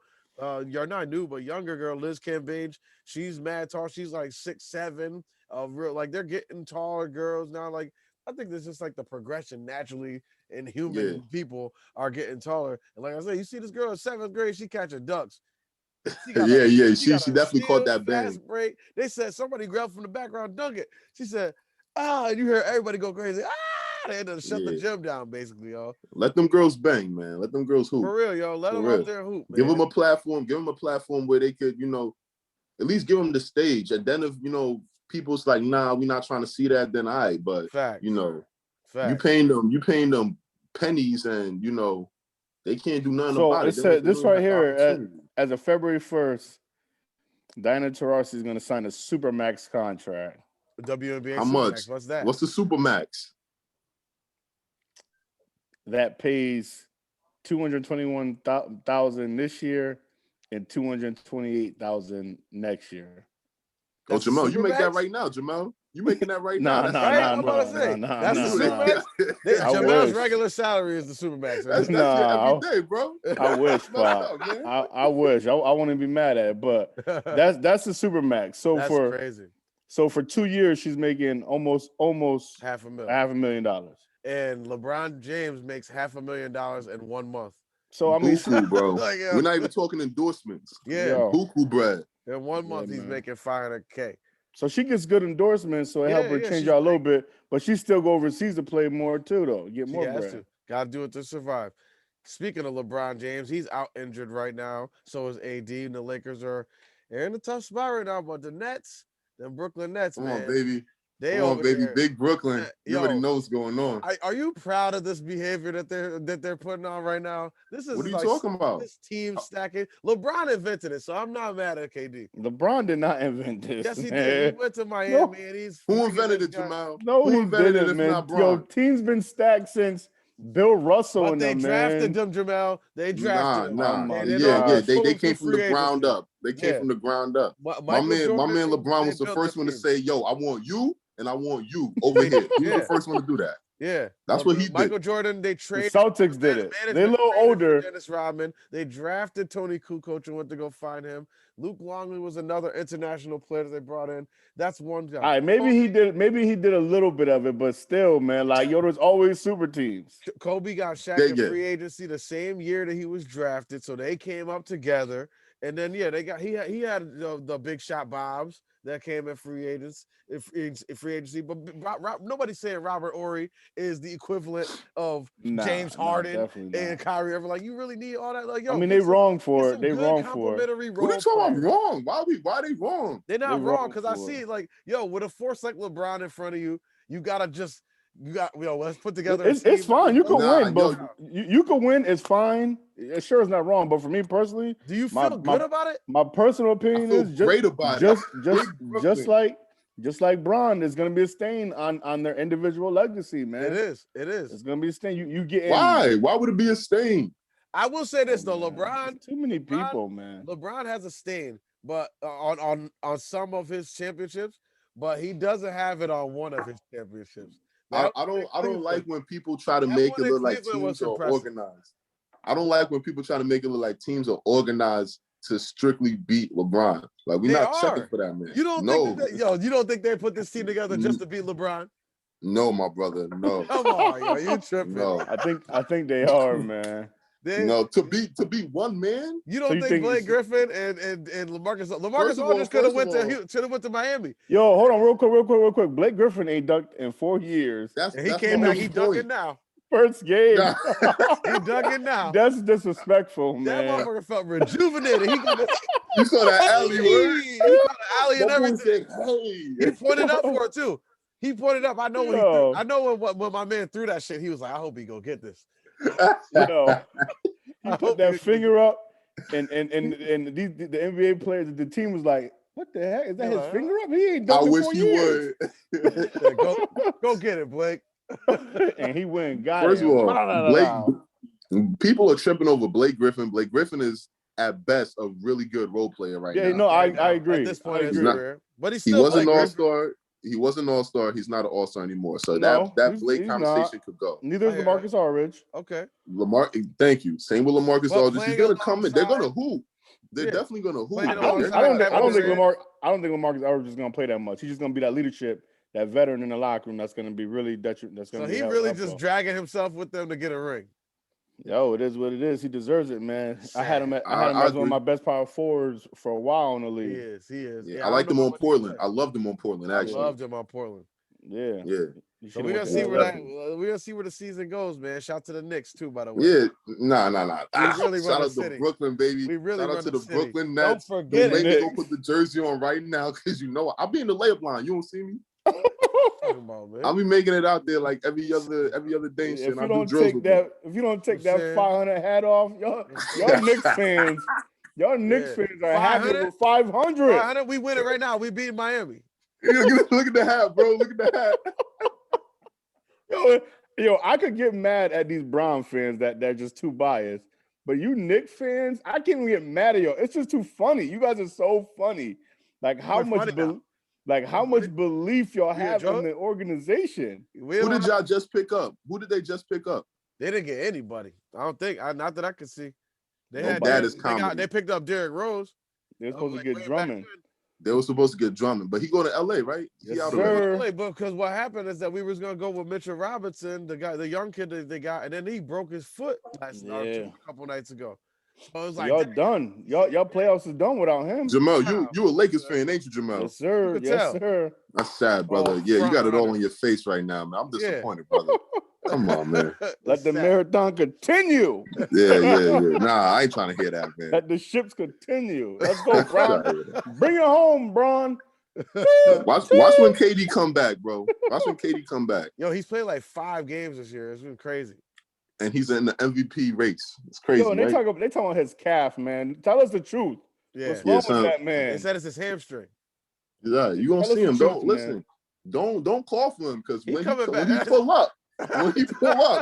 you're not new, but younger girl, Liz Cambage. She's mad tall. She's like 6'7". Real like they're getting taller girls now. Like I think this is just like the progression naturally in Yeah. human people are getting taller. And like I said, you see this girl in 7th grade, she catching ducks. She got Yeah, a yeah. she She got she a definitely caught steal, that bang. fast break. They said somebody grabbed from the background, dunk it. She said, ah, and you hear everybody go crazy. Ah, they had to shut the Yeah. gym down, basically, yo. Let them girls bang, man. Let them girls hoop. For real, yo. Let For them out real. there hoop, Give man. them a platform. Give them a platform where they could, at least give them the stage. And then if people's like, nah, we're not trying to see that, then all right. But Facts. you Facts. paying them pennies, and they can't do nothing So about it it. They said this don't right have the here opportunity. as of February 1st, Diana Taurasi is going to sign a supermax contract. WNBA How much? Supermax. What's that? What's the supermax? That pays $221,000 this year and $228,000 next year. Oh, That's the Jamel, you make that Supermax? right now, Jamel. You making that right now. Nah, That's nah, Right? nah, I'm about to nah, say. nah, That's nah, the nah. Supermax. I Jamel's wish. regular salary is the Supermax. That's Right? your Nah, everyday, bro. I wish, That's messed Pop. up, man. I wish. I wouldn't be mad at it, but that's the supermax. That's crazy. So for 2 years, she's making almost $500,000. $500,000. And LeBron James makes $500,000 in 1 month. So I mean, Buku, bro. Like, We're not even talking endorsements. yeah. yo, Buku bread. In 1 yeah, month, he's man. making $500K. So she gets good endorsements, so it help her change she's out a little bit. But she still go overseas to play more too, though. Get She more has bread. to. Got to do it to survive. Speaking of LeBron James, he's out injured right now. So is AD. And the Lakers they're in a tough spot right now. But the Nets, them Brooklyn Nets, Come man, on, baby. they Come on, over baby. there. Big Brooklyn. You already Yo, know what's going on. are you proud of this behavior that they're putting on right now? This is What are you like talking about? this team stacking. LeBron invented it, so I'm not mad at KD. LeBron did not invent this. Yes, he man. did. He went to Miami No. and he's Who bringing invented this it, guy. Jamal? No, Who he invented didn't, it if man. not Yo, Bron? team's been stacked since Bill Russell But and they them, drafted man. them, Jamel. They drafted them. Oh Nah. my They didn't Yeah. gosh. just They pull them came through from the free ground agency. up. They came from the ground up. My Michael Jordan, man LeBron they was the built first the one to team. say, "Yo, I want you and I want you over here." He was the Yeah. first one to do that. Yeah, That's what he did. Michael Jordan. They The traded. Celtics did it. They're a Management little traded for older. Dennis Rodman. They drafted Tony Kukoc and went to go find him. Luke Longley was another international player that they brought in. That's one job. All right, maybe he did a little bit of it, but still, man, like there's always super teams. Kobe got Shaq Yeah, in yeah. free agency the same year that he was drafted, so they came up together. And then they got he had the big shot Bobs that came in free agency. But nobody's saying Robert Horry is the equivalent of James Harden definitely and not. Kyrie Irving. Like, you really need all that? Like, yo, I mean, they wrong for it. They good wrong for it. complementary What are role you talking players. about wrong? Why they wrong? They're not They wrong wrong because I for see it. it like, yo, with a force like LeBron in front of you, you gotta just let's put together. It's fine. You can Nah, win, but you can win. It's fine. It sure is not wrong. But for me personally, do you feel good about it? My personal I opinion feel is great about it. just like Bron, there's gonna be a stain on their individual legacy, man. It is. It's gonna be a stain. You get in. Why? Why would it be a stain? I will say this though, LeBron. It's too many people, man. LeBron has a stain, but on some of his championships, but he doesn't have it on one of his championships. I don't like when people try to make it look like teams are organized. I don't like when people try to make it look like teams are organized to strictly beat LeBron. Like, we're not checking for that, man. You don't think you don't think they put this team together just to beat LeBron? No, my brother. No. Come on, yo, you tripping? No. I think they are, man. No, to beat one man. You don't think Blake Griffin and LaMarcus Aldridge could have went to Miami? Yo, hold on, real quick. Blake Griffin ain't dunked in 4 years. He came back. He dunking now. First game. He dunking now. That's disrespectful, man. That motherfucker felt rejuvenated. You saw that alley, he caught the alley and everything. Hey. He pointed up for it too. He pointed up. I know when he threw, I know when my man threw that shit. He was like, I hope he go get this. Yo, he put that finger up, and the NBA players, the team was like, "What the heck? Is that his finger up? He ain't done it for 4 years." Go get it, Blake. And he went and got First it. of all, Blake. People are tripping over Blake Griffin. Blake Griffin is at best a really good role player right now. Yeah, no, I agree. At this point in his not, career, but he wasn't an all-star. He wasn't an all-star. He's not an all-star anymore. So that Blake conversation could go. Neither is LaMarcus Aldridge. Okay. Thank you. Same with LaMarcus Aldridge. He's gonna come in. They're gonna hoop. They're definitely gonna hoop. I don't think LaMarcus Aldridge is gonna play that much. He's just gonna be that leadership that veteran in the locker room that's going to be really that's going So to be he really helpful. just dragging himself with them to get a ring. Yo, it is what it is. He deserves it, man. I had him I as one agree. of my best power forwards for a while in the He league. is. He is. Yeah, Yeah, I don't liked know him how on much he Portland. play. I loved him on Portland, I actually. loved him on Portland. Yeah. Yeah. So we're gonna see Yeah, where definitely. we're gonna see where the season goes, man. Shout to the Knicks too, by the way. Yeah, nah. We really run Shout the out to city. Brooklyn, baby. We really Shout out run to the the city. Brooklyn Don't Nets. forget Don't it. make me go Knicks. put the jersey on right now, because you know I'll be in the layup line. You don't see me. Talking about, man. I'll be making it out there like every other day and shit. If And you I do don't drills take with that, if you don't take that saying? 500 hat off, y'all Knicks fans, Knicks fans are happy 500? with 500. 500, we win it right now. We beat Miami. Look at the hat, bro. Look at the hat. Yo, I could get mad at these Brown fans that they're just too biased. But you Knicks fans, I can't even get mad at y'all. It's just too funny. You guys are so funny. Like how much belief y'all have in the organization. Who did y'all just pick up? Who did they just pick up? They didn't get anybody. I don't think. Not that I could see. They picked up Derrick Rose. They're supposed to get Drummond. They were supposed to get Drummond, but he going to LA, right? Yes, out sir. of LA. Because what happened is that we was gonna go with Mitchell Robinson, the young kid that they got, and then he broke his foot a couple nights ago. So it was like y'all done. Y'all playoffs is done without him. Jamal, you a Lakers fan, ain't you, Jamal? Yes, sir. Yes, sir. That's sad, brother. You got it all on your face right now, man. I'm disappointed, brother. Come on, man. Let the marathon continue. Yeah. Nah, I ain't trying to hear that, man. Let the ships continue. Let's go, Bron. Bring it home, Bron. Watch when KD come back, bro. Watch when KD come back. Yo, he's played like 5 games this year. It's been crazy. And he's in the MVP race. It's crazy. Yo, and they talk about his calf, man. Tell us the truth. Yeah. What's wrong with that, man? They said it's his hamstring. Yeah, you gonna see him. Don't call for him, because when he pull up,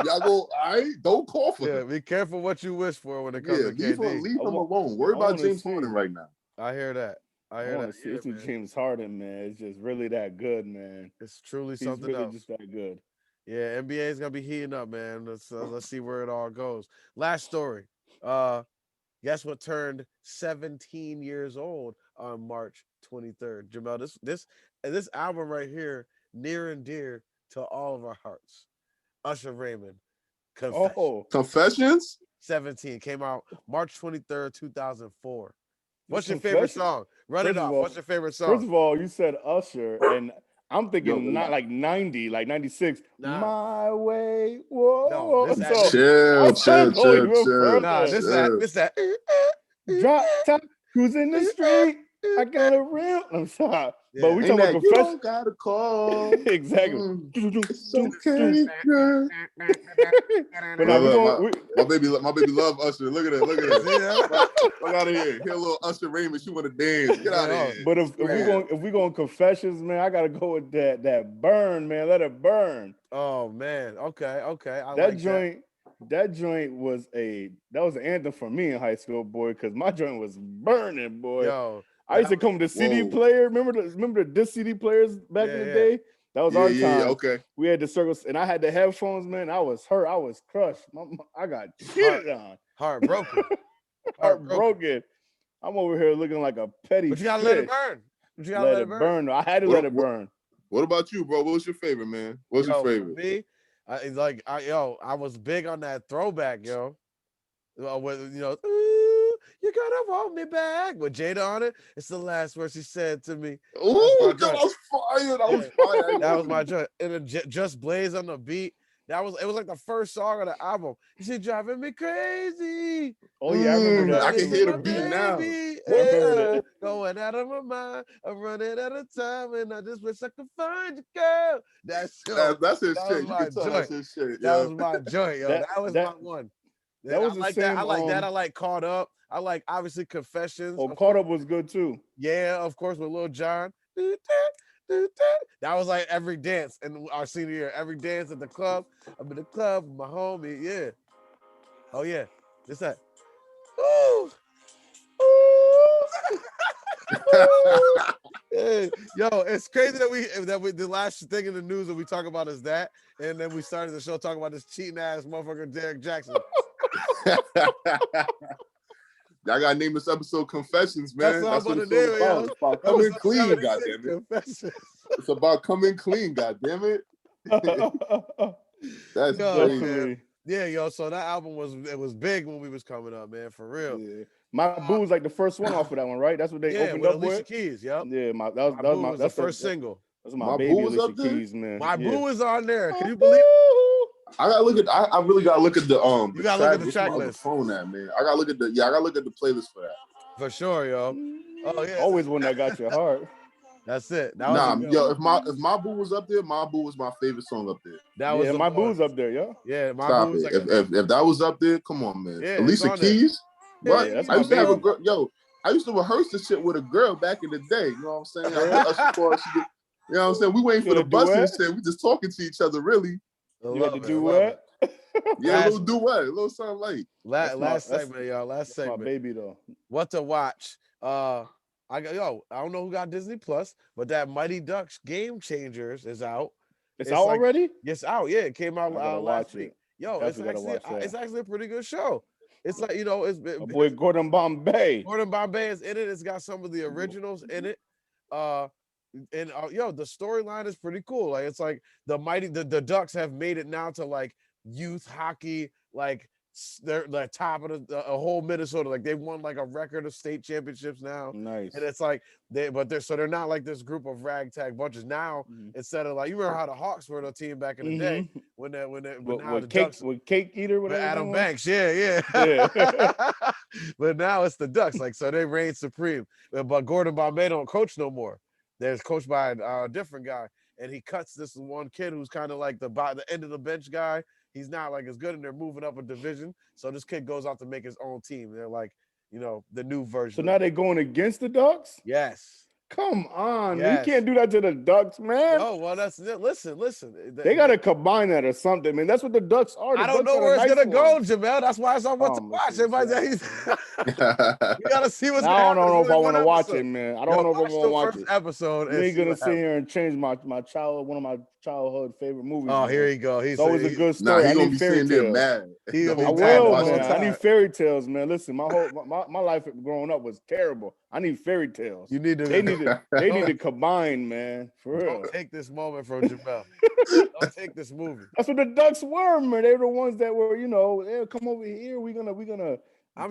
y'all go, all right, don't call for him. Yeah, be careful what you wish for when it comes to KD. Leave him alone. Worry about James Harden right now. I hear that. I want to see it's with James Harden, man. It's just really that good, man. It's truly He's something really else. just that good. Yeah, NBA is gonna be heating up, man. Let's see where it all goes. Last story. Guess what turned 17 years old on March 23rd? Jamal, this album right here, near and dear to all of our hearts. Usher Raymond. Confessions? 17 came out March 23rd, 2004. What's your favorite song? Run it off. What's your favorite song? First of all, you said Usher, and I'm thinking not like 90, like 96. Nah. My way. Whoa. No, chill. Nah, this that. Drop top, cruising the street. I got a real. I'm sorry. Yeah. But we talking about You don't gotta call. Exactly. It's okay, girl. But now my baby love Usher. Look at it. Yeah. Fuck out of here. Hear a little Usher Raymond. She want to dance. Get out of here. But if we going confessions, man, I gotta go with that burn, man. Let it burn. Oh man. Okay. That joint was an anthem for me in high school, boy, because my joint was burning, boy. Yo, I used to come to CD player. Remember the disc CD players back in the day? That was our time. Yeah, okay. We had the circles, and I had the headphones, man. I was hurt. I was crushed. I got cheated on. Heartbroken. Heartbroken. I'm over here looking like a petty. But you gotta let it burn. Let it burn. I had to let it burn. What about you, bro? What's your favorite, man? What's your favorite? Me, I was big on that throwback, yo. With ooh, you gotta want me back with Jada on it. It's the last word she said to me. Ooh, that was fire. That was my joint. And then Just Blaze on the beat. It was like the first song of the album. She's driving me crazy. Oh yeah, I remember that. I can hear the beat now. Yeah. Going out of my mind, I'm running out of time, and I just wish I could find you, girl. That's his shit. You can tell that's his shit. That was my joint, yo. That was my one. That was that. I like that. I like Caught Up. I like obviously Confessions. Oh, Caught Up was good too. Yeah, of course with Lil Jon. That was like every dance in our senior year. Every dance at the club. I'm in the club with my homie. Yeah. Oh yeah. This that. Ooh. Hey, yo, it's crazy that we the last thing in the news that we talk about is that, and then we started the show talking about this cheating ass motherfucker Derrick Jaxn. Y'all gotta name this episode Confessions, That's man. what That's I'm what it's gonna all do, yo. about. It's about coming clean, Episode goddamn 76, it. Confessions. It's about coming clean, goddamn it. That's Yo, crazy. Definitely. Yeah, yo. So that album was big when we was coming up, man, for real. Yeah. My Boo was like the first one off of that one, right? That's what they Yeah, opened with up Alicia with. Keys. Yep. Yeah, My Boo was the first single. That's my My baby Boo was Alicia up there? Keys, man. My Yeah. Boo is on there. Can My you believe? Boo. I gotta look at. I really gotta look at the You gotta look at the What's track my other list. phone at, man? I gotta look at the. Yeah, I gotta look at the playlist for that. For sure, yo. Oh yeah. Always one that got your heart. That's it. That was a good Yo, one. if my Boo was up there, my Boo was my favorite song up there. That was Yeah, the my one. Boo's up there, yo. Yeah, my Stop Boo was it. like If that was up there, come on, man. Yeah, it's Alicia on there. Keys. What? Yeah, that's I my used to have a baby. girl. Yo, I used to rehearse this shit with a girl back in the day. You know what I'm saying? I did Usher for she did, you know what I'm saying? We waiting for You the had a bus and duet? shit. We just talking to each other, really. You had to do love what? Yeah, a little duet, a little something like. Last segment, y'all. Last My segment. baby though. What to watch? I don't know who got Disney Plus, but that Mighty Ducks Game Changers is out. It's out like, already? It's out. Yeah, it came out I gotta last watch week. it. Yo, it's actually a pretty good show. It's like, it's My boy Gordon Bombay. Gordon Bombay is in it. It's got some of the originals in it. The storyline is pretty cool. Like it's like the Ducks have made it now to like youth hockey, like they're like top of the whole Minnesota. Like they've won like a record of state championships now. Nice. And it's like they're not like this group of ragtag bunches now. Instead of like, you remember how the Hawks were the team back in the day when the Ducks with Cake Eater, whatever. Adam Banks, yeah. But now it's the Ducks, like so they reign supreme. But Gordon Bombay don't coach no more. There's coached by a different guy, and he cuts this one kid who's kind of like the end of the bench guy. He's not like as good, and they're moving up a division. So this kid goes out to make his own team. They're like, the new version. So now they're going against the Ducks? Yes. Come on, Yes. You can't do that to the Ducks, man. Oh, well, that's it. Listen. They got to combine that or something, man. That's what the Ducks are. I don't know where it's gonna go, Jamel. That's why it's on what to watch. Everybody, you gotta see what's. I don't know if I want to watch it, man. I don't know if I want to watch it. Episode. You ain't gonna sit here and change one of my childhood favorite movies. Oh, man. here you go. It's always a good story. Nah, I he gonna need be fairy sitting there tales. mad. I will, man. I need fairy tales, man. Listen, my life growing up was terrible. I need fairy tales. You need to. They need to combine, man. For real. Don't take this moment from Jamel. Don't take this movie. That's what the Ducks were, man. They were the ones that were, they'll come over here. We're gonna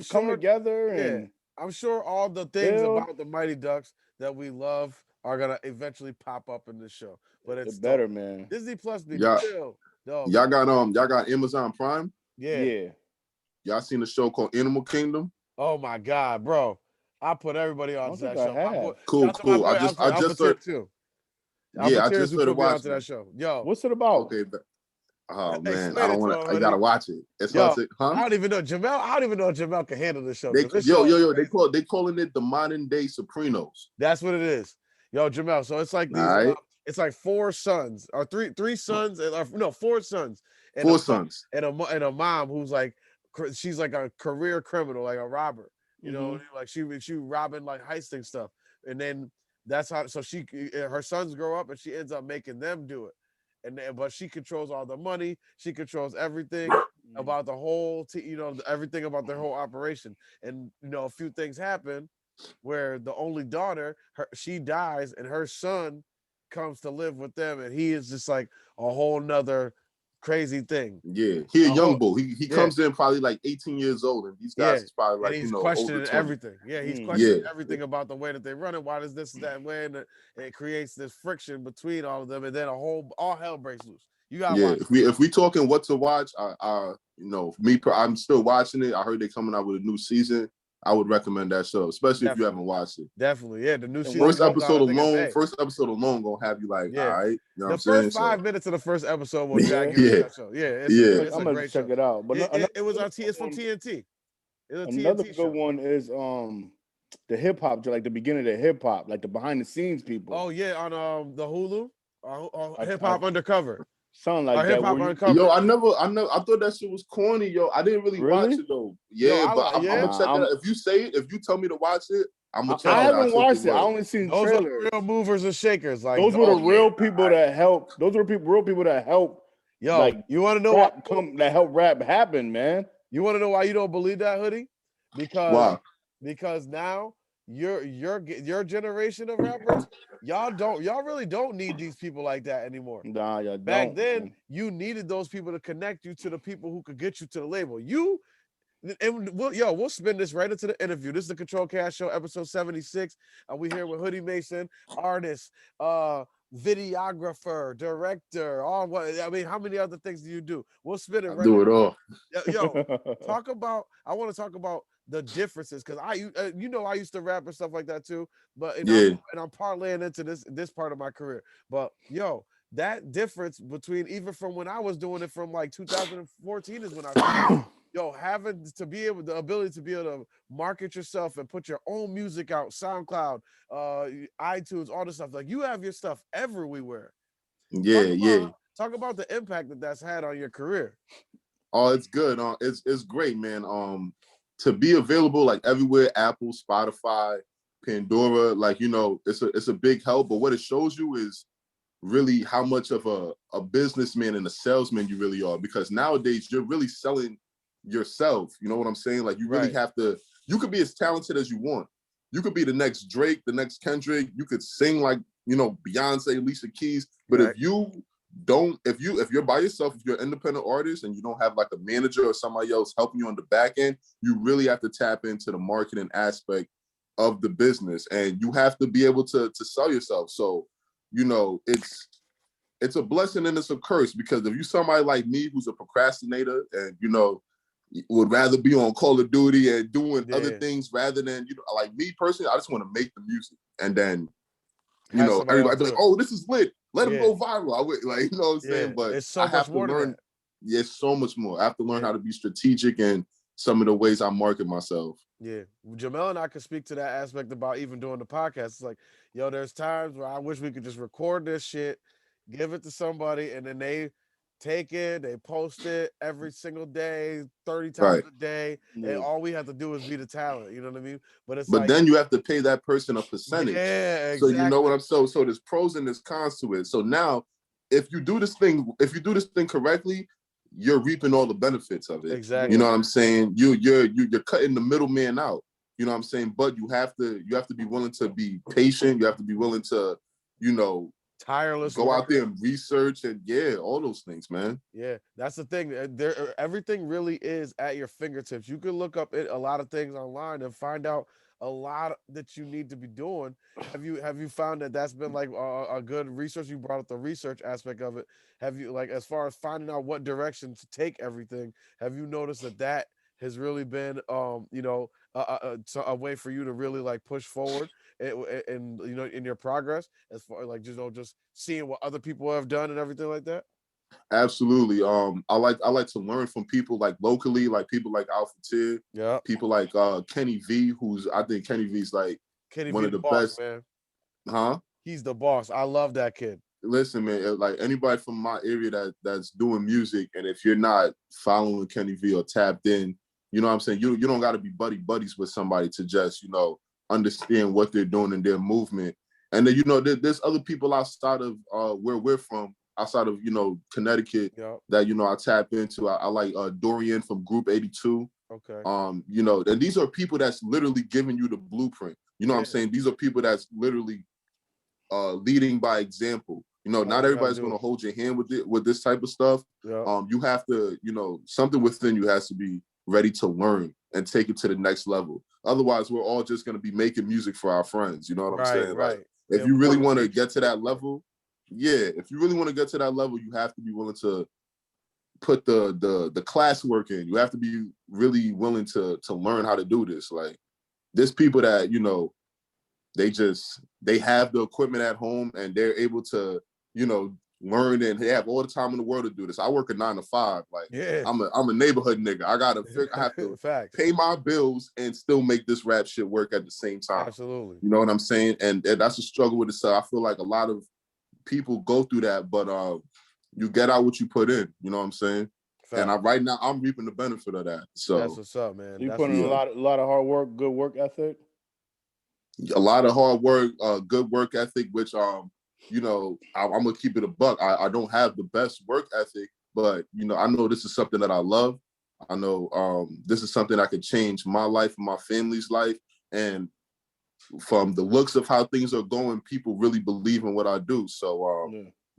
come together and I'm sure all the things about the Mighty Ducks that we love are gonna eventually pop up in the show. But it's better, man. Disney Plus be chill. Y'all got Amazon Prime? Yeah. Y'all seen the show called Animal Kingdom? Oh my God, bro. I put everybody on that show. Cool. I just started too. Yeah, I just started watching that show. Yo, what's it about? Okay, oh man, I don't want to. I gotta watch it. It's huh? I don't even know Jamel. I don't even know if Jamel can handle this show. They calling it the modern day Sopranos. That's what it is. Yo, Jamel. So it's like these. It's like four sons or three sons. Four sons. And a mom who's like, she's like a career criminal, like a robber. You know, like she robbing, like heisting stuff, and then that's how. So her sons grow up, and she ends up making them do it, but she controls all the money. She controls everything about the whole, everything about their whole operation. And a few things happen where the only daughter, she dies, and her son comes to live with them, and he is just like a whole nother crazy thing. Yeah, he a young bull. He comes in probably like 18 years old, and these guys is probably like, he's questioning everything. Yeah, he's questioning everything about the way that they run it. Why does this that way? And it creates this friction between all of them, and then all hell breaks loose. You gotta watch. If we talking what to watch, I'm still watching it. I heard they're coming out with a new season. I would recommend that show, especially if you haven't watched it. Definitely, yeah. The new season. First episode alone gonna have you like, all right. You know the first 5 minutes of the first episode will drag you into that show. It's I'm gonna check it out. But it was on it's from TNT. Another good one is the hip hop, like the beginning of the hip hop, like the behind the scenes people. Oh yeah, on the Hulu, Hip Hop Undercover. Something like that. Yo, I thought that shit was corny, yo. I didn't really watch it though. Yeah, I'm gonna check it out. If you tell me to watch it, I'm gonna check it out. I haven't watched it. I only seen those trailers. Are real movers and shakers. Like those were the real people that helped. Those were real people that helped. Yo, like, you want to know what that helped rap happen, man? You want to know why you don't believe that, Hoodie? Because because now your generation of rappers, y'all really don't need these people like that anymore. Nah, you Back don't. then, you needed those people to connect you to the people who could get you to the label. And we'll spin this right into the interview. This is the Control Cast Show, episode 76. We here with Hoody Mason, artist, videographer, director, all what I mean, how many other things do you do? We'll spin it I right do it into all. yo, I want to talk about the differences because I used to rap and stuff like that too, but Yeah, I'm parlaying into this part of my career. But yo, that difference between even from when I was doing it from like 2014 is when I started. Yo, having to be able the ability to be able to market yourself and put your own music out, SoundCloud, iTunes, all this stuff. Like you have your stuff everywhere. yeah, Talk yeah. about talk about the impact that's had on your career. Oh, it's good. It's great, man. To be available like everywhere, Apple, Spotify, Pandora, like it's a big help. But what it shows you is really how much of a businessman and a salesman you really are. Because nowadays you're really selling yourself. You know what I'm saying? Like you really Right. have to. You could be as talented as you want. You could be the next Drake, the next Kendrick. You could sing like Beyonce, Alicia Keys. But Right. if you're by yourself, if you're an independent artist and you don't have like a manager or somebody else helping you on the back end, you really have to tap into the marketing aspect of the business, and you have to be able to sell yourself. So it's a blessing and it's a curse, because if you somebody like me who's a procrastinator and would rather be on Call of Duty and doing other Yeah. things rather than like me personally, I just want to make the music, and then Have somebody else everybody be do like, it. oh, this is lit. Let him Yeah. go viral. I would like, you know what I'm Yeah. saying? But It's so I much have to more to learn. that. Yeah, so much more. I have to learn Yeah. how to be strategic in some of the ways I market myself. Yeah. Jamel and I could speak to that aspect about even doing the podcast. It's like, yo, there's times where I wish we could just record this shit, give it to somebody, and then they take it, they post it every single day, 30 times Right. a day, and Yeah. all we have to do is be the talent. You know what I mean? But it's But like, then you have to pay that person a percentage. yeah, So you know what exactly. I'm so there's pros and there's cons to it. So now if you do this thing correctly, you're reaping all the benefits of it. You Yeah. know Exactly. what I'm saying? You're cutting the middleman out. You know what I'm saying? But you have to be willing to be patient. You have to be willing to, you know, Tireless go out worker. there and research, and yeah, all those things, man. Yeah, that's the thing. Everything really is at your fingertips. You can look up a lot of things online and find out a lot that you need to be doing. Have you found that that's been like a good resource? You brought up the research aspect of it. Have you like as far as finding out what direction to take everything? Have you noticed that has really been a way for you to really like push forward and in your progress as far like just seeing what other people have done and everything like that? Absolutely. I like to learn from people like locally, like people like Alpha Tier, Yeah. people like Kenny V, who's I think Kenny V's like Kenny one V of the the boss, best, man. huh? He's the boss. I love that kid. Listen, man, like anybody from my area that's doing music, and if you're not following Kenny V or tapped in, you know what I'm saying? You don't gotta be buddies with somebody to just, understand what they're doing in their movement. And then, there's other people outside of where we're from, outside of, Connecticut, Yep. that, I tap into. I like Dorian from Group 82. Okay. And these are people that's literally giving you the blueprint. You know what I'm Yeah. saying? These are people that's literally leading by example. How Not you gotta everybody's do going it. to hold your hand with this type of stuff. Yep. You have to, something within you has to be ready to learn and take it to the next level. Otherwise, we're all just going to be making music for our friends. You know what I'm Right. saying? Like, Right. if And you we really want to want see to what you get to that level, yeah, if you really want to get to that level, you have to be willing to put the classwork in. You have to be really willing to learn how to do this. Like, there's people that they have the equipment at home and they're able to learn, and they have all the time in the world to do this. I work a 9 to 5. Like, Yeah. I'm a neighborhood nigga. I have to Facts. pay my bills and still make this rap shit work at the same time. Absolutely. You know what I'm saying? And that's a struggle with it. So I feel like a lot of people go through that, but you get out what you put in. You know what I'm saying? And Facts. right now I'm reaping the benefit of that. That's So what's up, man. You That's put in what's a yeah, up. lot of hard work, good work ethic. a lot of hard work, good work ethic, which I'm gonna keep it a buck. I don't have the best work ethic, but I know this is something that I love. I know this is something that could change my life and my family's life. And from the looks of how things are going, people really believe in what I do. So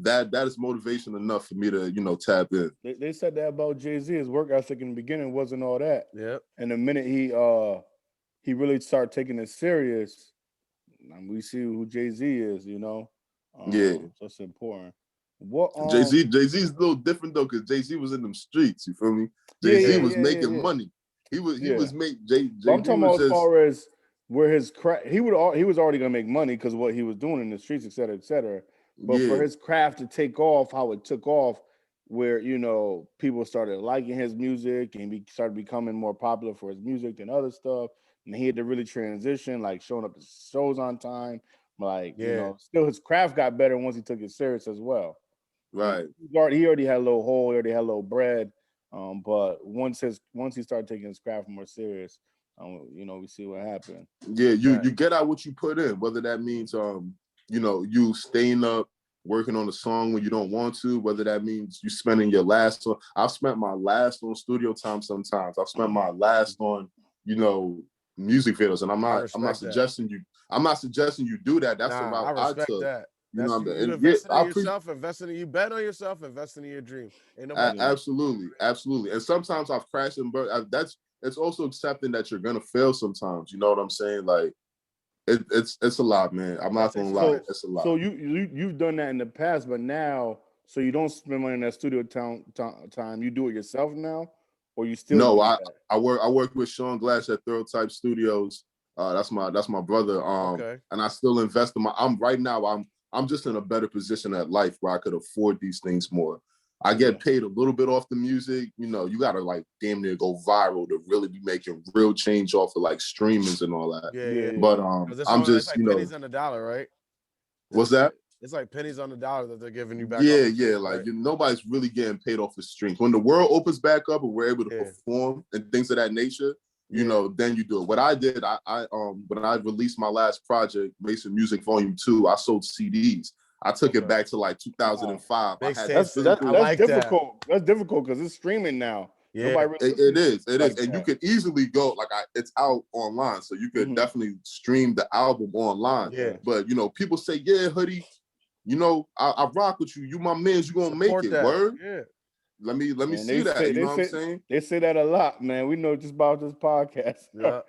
that is motivation enough for me to, tap in. They said that about Jay-Z. His work ethic in the beginning wasn't all that. Yeah. And the minute he really started taking it serious, we see who Jay-Z is, So it's important. What Jay-Z's a little different though, because Jay-Z was in them streets. You feel me? Jay-Z was making money. He was making Jay-Z. I'm talking about as far as where his craft. He was already gonna make money because what he was doing in the streets, et cetera, et cetera. But for his craft to take off, how it took off, where people started liking his music and he started becoming more popular for his music than other stuff, and he had to really transition, like showing up to shows on time. Like still his craft got better once he took it serious as well. Right. He already had a little hole, he already had a little bread. But once he started taking his craft more serious, we see what happened. Yeah, you get out what you put in, whether that means you staying up working on a song when you don't want to, whether that means you spending your last on. I've spent my last on studio time sometimes. I've spent my last on, music videos, and I'm not suggesting you do that. That's the route I took. That. You know what I mean? Investing in yourself, investing in you, bet on yourself, investing in your dream. Absolutely. And sometimes I've crashed and burned. It's also accepting that you're gonna fail sometimes. You know what I'm saying? Like it's a lot, man. I'm not gonna lie, it's a lot. So you've done that in the past, but now, so you don't spend money in that studio time. You do it yourself now, or you still? No, I work with Sean Glass at Thorough Type Studios. That's my brother. And I still invest in I'm just in a better position at life where I could afford these things more. I get paid a little bit off the music. You gotta like damn near go viral to really be making real change off of like streamings and all that. Yeah. But I'm just like pennies on the dollar, right? What's that? It's like pennies on the dollar that they're giving you back. Yeah. Like nobody's really getting paid off the streams. When the world opens back up and we're able to perform and things of that nature, then you do it. What I did, I when I released my last project, Mason Music Volume 2, I sold CDs. I took it back to like 2005. That's difficult. That's difficult because it's streaming now. Yeah, it is. And you could easily go it's out online, so you could definitely stream the album online. Yeah. But people say, yeah, Hoodie, I rock with you. You my mans. You gonna make it. Word. Yeah. Let me see that. You know what I'm saying? They say that a lot, man. We know just about this podcast. Yeah.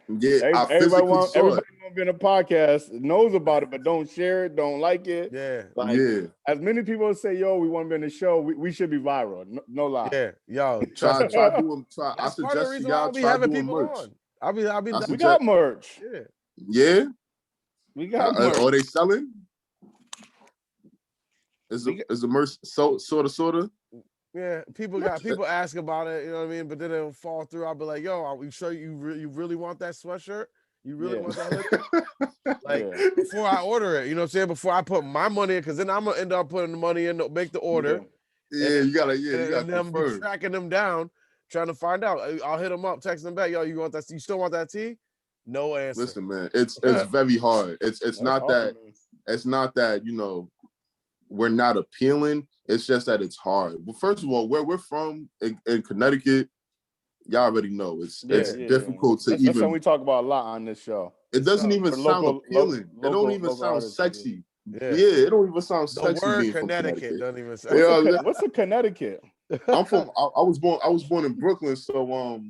Everybody want to be in a podcast, knows about it, but don't share it, don't like it. Yeah. As many people say, yo, we want to be in the show, we should be viral. No lie. Yeah. Yo, try doing. I suggest y'all try doing merch. We got merch. Yeah. We got merch. Are they selling? Is the merch sort of? Yeah, people ask about it, you know what I mean? But then it'll fall through. I'll be like, yo, are we sure you really want that sweatshirt? You really want that hoodie? Before I order it, you know what I'm saying? Before I put my money in, because then I'm gonna end up putting the money in to make the order. Yeah, you gotta be tracking them down, trying to find out. I'll hit them up, text them back, yo, you want that? You still want that tea? No answer. Listen, man, it's very hard. It's not hard, that. Man. It's not that we're not appealing. It's just that it's hard. Well, first of all, where we're from in Connecticut, y'all already know it's difficult to even. That's something we talk about a lot on this show. It doesn't even sound appealing. It don't even sound sexy. Yeah, it don't even sound sexy. The word being Connecticut doesn't even sound. What's a Connecticut? I'm from. I was born in Brooklyn, so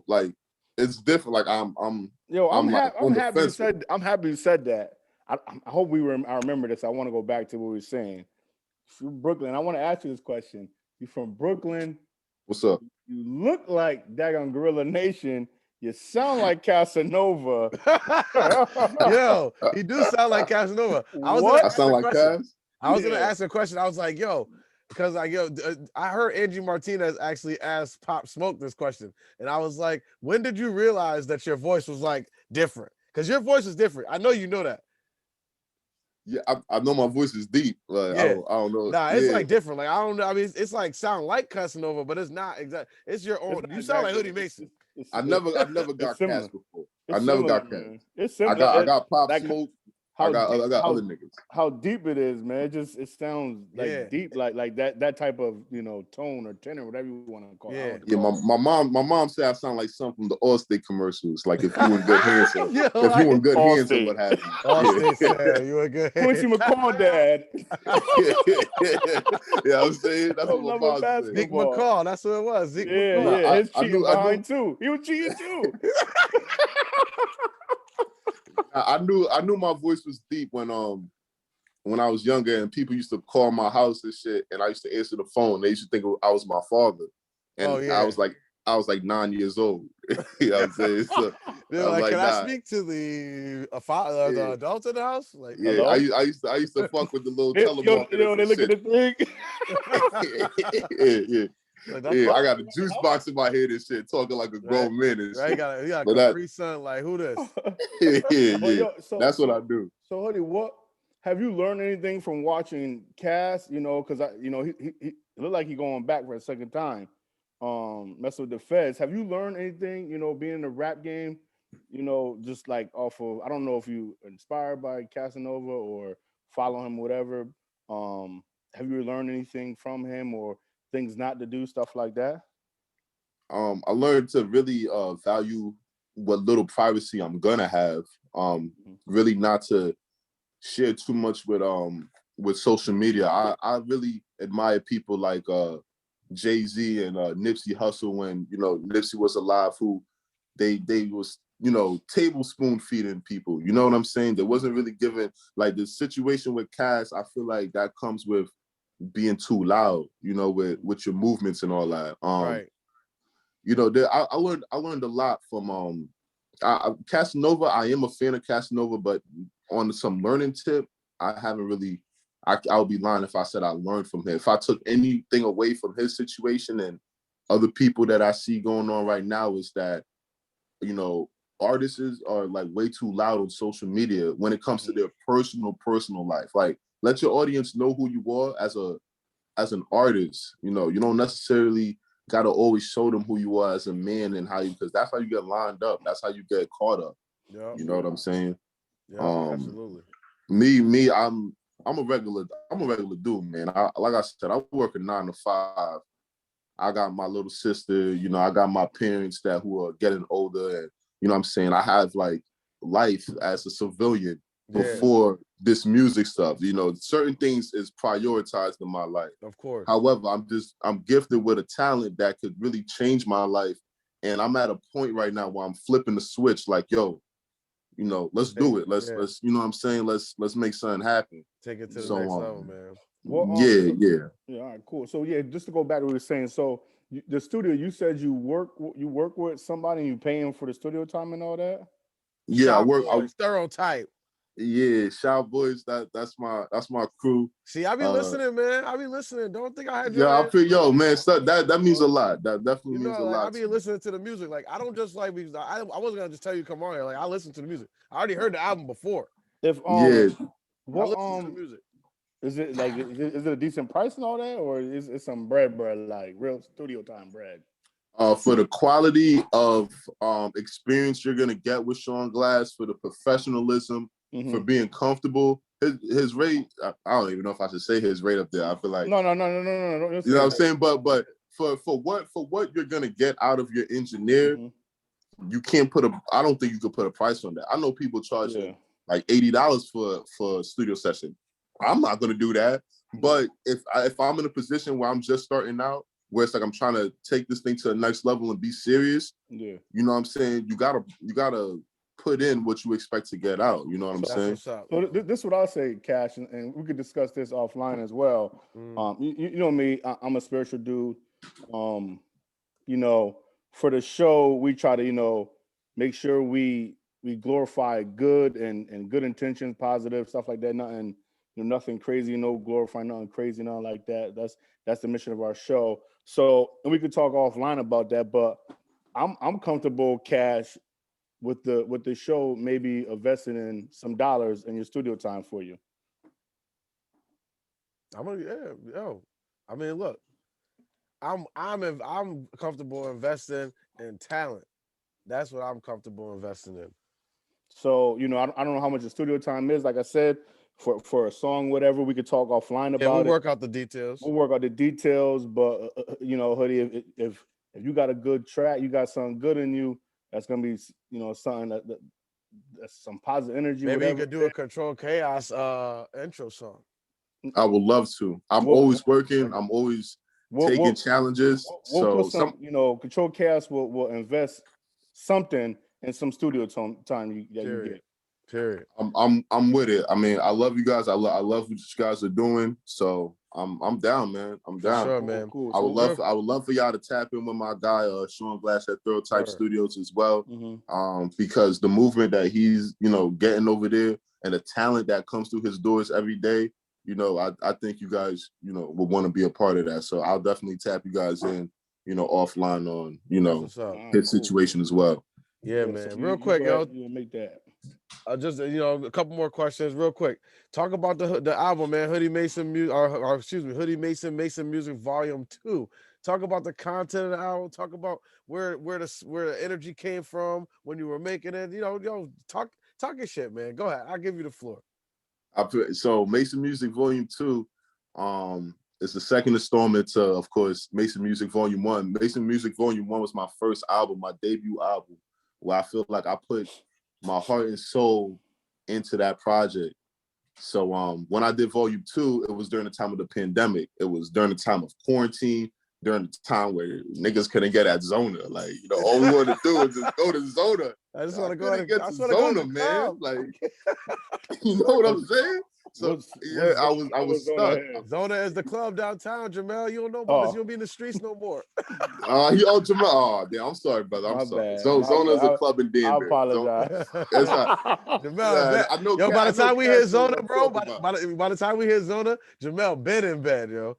like it's different. Like I'm happy you said that. I hope I remember this. I want to go back to what we were saying. From Brooklyn, I want to ask you this question. You from Brooklyn? What's up? You look like Dagon Gorilla Nation. You sound like Casanova. Yo, he do sound like Casanova. I sound like Cas? I was gonna ask a question. I was like, yo, because I heard Angie Martinez actually ask Pop Smoke this question, and I was like, when did you realize that your voice was like different? Because your voice is different. I know you know that. Yeah, I know my voice is deep. Like I don't know. Nah, it's like different. Like I don't know. I mean, it's like sound like Casanova, but it's not exact. It's your own. You sound like Hoody Mason. I never got Cas before. I never got Cas. It's similar. I got Pop Smoke. how deep, I got other niggas. how deep it is, man. It sounds like Yeah. deep, like that type of tone or tenor, whatever you want to call it. I don't know what to Yeah, call it. my mom said I sound like something from the Allstate commercials. Like if you in good hands, or, Yeah, if you in good hands or Allstate. what have you. Allstate said you were good. Quincy McCall, dad. Yeah, I'm saying that's From what my Love mom said. Zeke Basketball. McCall, that's what it was. Zeke Yeah, McCall. yeah. His I cheating knew behind too. He was cheating too. I knew my voice was deep when I was younger and people used to call my house and shit, and I used to answer the phone. They used to think I was my father, and Oh, yeah. I was like 9 years old. You know what I'm saying? So They're I was like, can I nah. speak to the father, the Yeah. adult in the house? Like, Yeah, Hello? I used to fuck with the little They telemarketers and look at shit. the thing. Yeah. like that's I got a juice box in my head and shit, talking like a grown man and right. shit. You got a But that, Capri Sun. Like, who this? yeah. So That's what I do. So, Hoodie, what have you learned anything from watching Cass? Because he looked like he going back for a second time. Messing with the feds. Have you learned anything? Being in the rap game. Just like off of. I don't know if you inspired by Casanova or follow him, whatever. Have you learned anything from him or things not to do, stuff like that? I learned to really value what little privacy I'm gonna have. Really not to share too much with social media. I really admire people like Jay-Z and Nipsey Hussle when Nipsey was alive, who they was tablespoon feeding people. You know what I'm saying? There wasn't really given, like the situation with Cass. I feel like that comes with being too loud, with your movements and all that. Right. I learned a lot from Casanova. I am a fan of Casanova, but on some learning tip, I haven't really. I would be lying if I said I learned from him. If I took anything away from his situation and other people that I see going on right now, is that artists are like way too loud on social media when it comes to their personal life. Like, let your audience know who you are as an artist. You don't necessarily got to always show them who you are as a man and because that's how you get lined up. That's how you get caught up. Yeah. You know what I'm saying? Yeah. Absolutely. Me, I'm a regular dude, man. Like I said, I work a 9 to 5. I got my little sister, I got my parents who are getting older, and what I'm saying, I have like life as a civilian before this music stuff. Certain things is prioritized in my life. Of course. However, I'm gifted with a talent that could really change my life. And I'm at a point right now where I'm flipping the switch, like, yo, let's do it. Let's you know what I'm saying? Let's make something happen. Take it to the next level, man. Well, yeah. All right, cool. So yeah, just to go back to what we were saying. So the studio, you said you work with somebody and you pay him for the studio time and all that. Yeah, Stereotype. Yeah, Shout Boys. That's my crew. See, I be listening, man. I be listening. Don't think I had you. Yeah, I feel man. So that means a lot. That definitely means a lot. I be listening to the music. Like, I don't just like because I wasn't gonna just tell you come on here. Like, I listen to the music. I already heard the album before. What listen to the music. Is it like is it a decent price and all that, or is it some bread like real studio time bread? For the quality of experience you're gonna get with Sean Glass, for the professionalism, for being comfortable, his rate. I don't even know if I should say his rate up there. I feel like no. You know what I'm saying? But for what you're gonna get out of your engineer, you can't I don't think you could put a price on that. I know people charging like $80 for a studio session. I'm not gonna do that. But if I'm in a position where I'm just starting out, where it's like I'm trying to take this thing to the next level and be serious, you know what I'm saying? You gotta put in what you expect to get out. You know what I'm saying? So this is what I'll say, Cash, and we could discuss this offline as well. You know me, I'm a spiritual dude. For the show, we try to, make sure we glorify good and good intentions, positive stuff like that. Nothing crazy, no glorifying nothing crazy, nothing like that. That's the mission of our show. So, and we could talk offline about that, but I'm comfortable, Cash, with the show maybe investing in some dollars in your studio time for you. I mean, look, I'm comfortable investing in talent. That's what I'm comfortable investing in. So, I don't know how much the studio time is. Like I said, for a song, whatever, we could talk offline Yeah, we'll about it. work out the details. We'll work out the details, but Hoodie, if you got a good track, you got something good in you, that's gonna be something that's some positive energy. Maybe you Whatever. could do a Control Chaos intro song. I would love to. I'm We'll, always working. I'm always taking challenges. we'll So put some, Control Chaos will invest something in some studio time you get. Period. I'm with it. I mean, I love you guys. I love what you guys are doing. So I'm down, man. I'm For down. sure, man. Cool. I would love for y'all to tap in with my guy, Sean Glass at Thorough Type Studios as well. Mm-hmm. Because the movement that he's, getting over there and the talent that comes through his doors every day, I think you guys, would want to be a part of that. So I'll definitely tap you guys in, offline on, his situation as well. Yeah, man. So real quick, you make that. Just a couple more questions, real quick. Talk about the album, man. Hoodie Mason Hoodie Mason Music Volume 2. Talk about the content of the album. Talk about where the energy came from when you were making it. Talk your shit, man. Go ahead. I'll give you the floor. So Mason Music Volume 2, is the second installment to, of course, Mason Music Volume 1. Mason Music Volume 1 was my first album, my debut album, where I feel like I put my heart and soul into that project. So when I did Volume 2, it was during the time of the pandemic. It was during the time of quarantine, during the time where niggas couldn't get at Zona. Like, all we wanted to do was just go to Zona. I just want to go get to Zona, man. Like, you know what I'm saying? So I was stuck. Zona is the club downtown, Jamel. You don't know about this. You don't be in the streets no more. Jamel. Oh, damn, I'm sorry, brother. I'm sorry. Zona is a club in Danbury. I apologize. Jamel, I know. Yo, by the time we hit Zona, bro, by the time we hit Zona, Jamel been in bed, yo.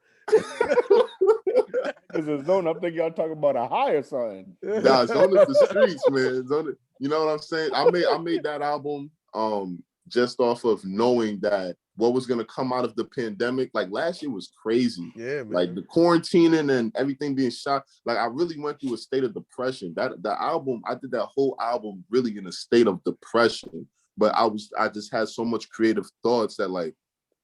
Because it's Zona, I'm thinking y'all talking about a high or something. Nah, Zona's the streets, man. Zona, you know what I'm saying? I made that album just off of knowing that what was gonna come out of the pandemic. Like last year was crazy. Yeah, man. Like the quarantining and everything being shot. Like I really went through a state of depression. I did that whole album really in a state of depression. But I just had so much creative thoughts that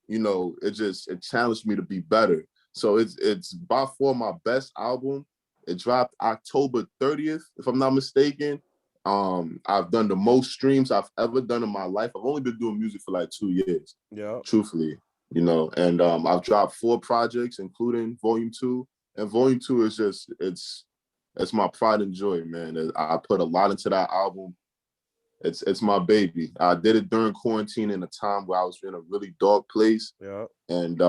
it challenged me to be better. So it's by far my best album. It dropped October 30th, if I'm not mistaken. I've done the most streams I've ever done in my life. I've only been doing music for like 2 years. Yeah. Truthfully, and I've dropped 4 projects, including Volume 2. And Volume 2 is just it's my pride and joy, man. I put a lot into that album. It's my baby. I did it during quarantine in a time where I was in a really dark place. Yeah. And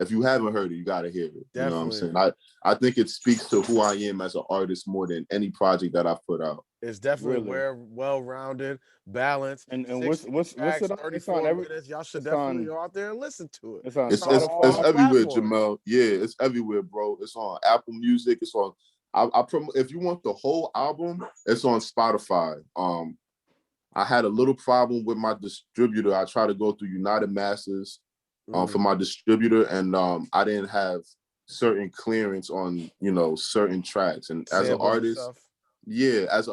if you haven't heard it, you gotta hear it. Definitely. You know what I'm saying? I think it speaks to who I am as an artist more than any project that I've put out. It's definitely well-rounded, balanced. And what's it on? 34 minutes. Y'all should definitely go out there and listen to it. It's everywhere, Jamel. Yeah, it's everywhere, bro. It's on Apple Music. It's on. If you want the whole album, it's on Spotify. I had a little problem with my distributor. I tried to go through United Masters for my distributor, and I didn't have certain clearance on certain tracks. And as an artist, as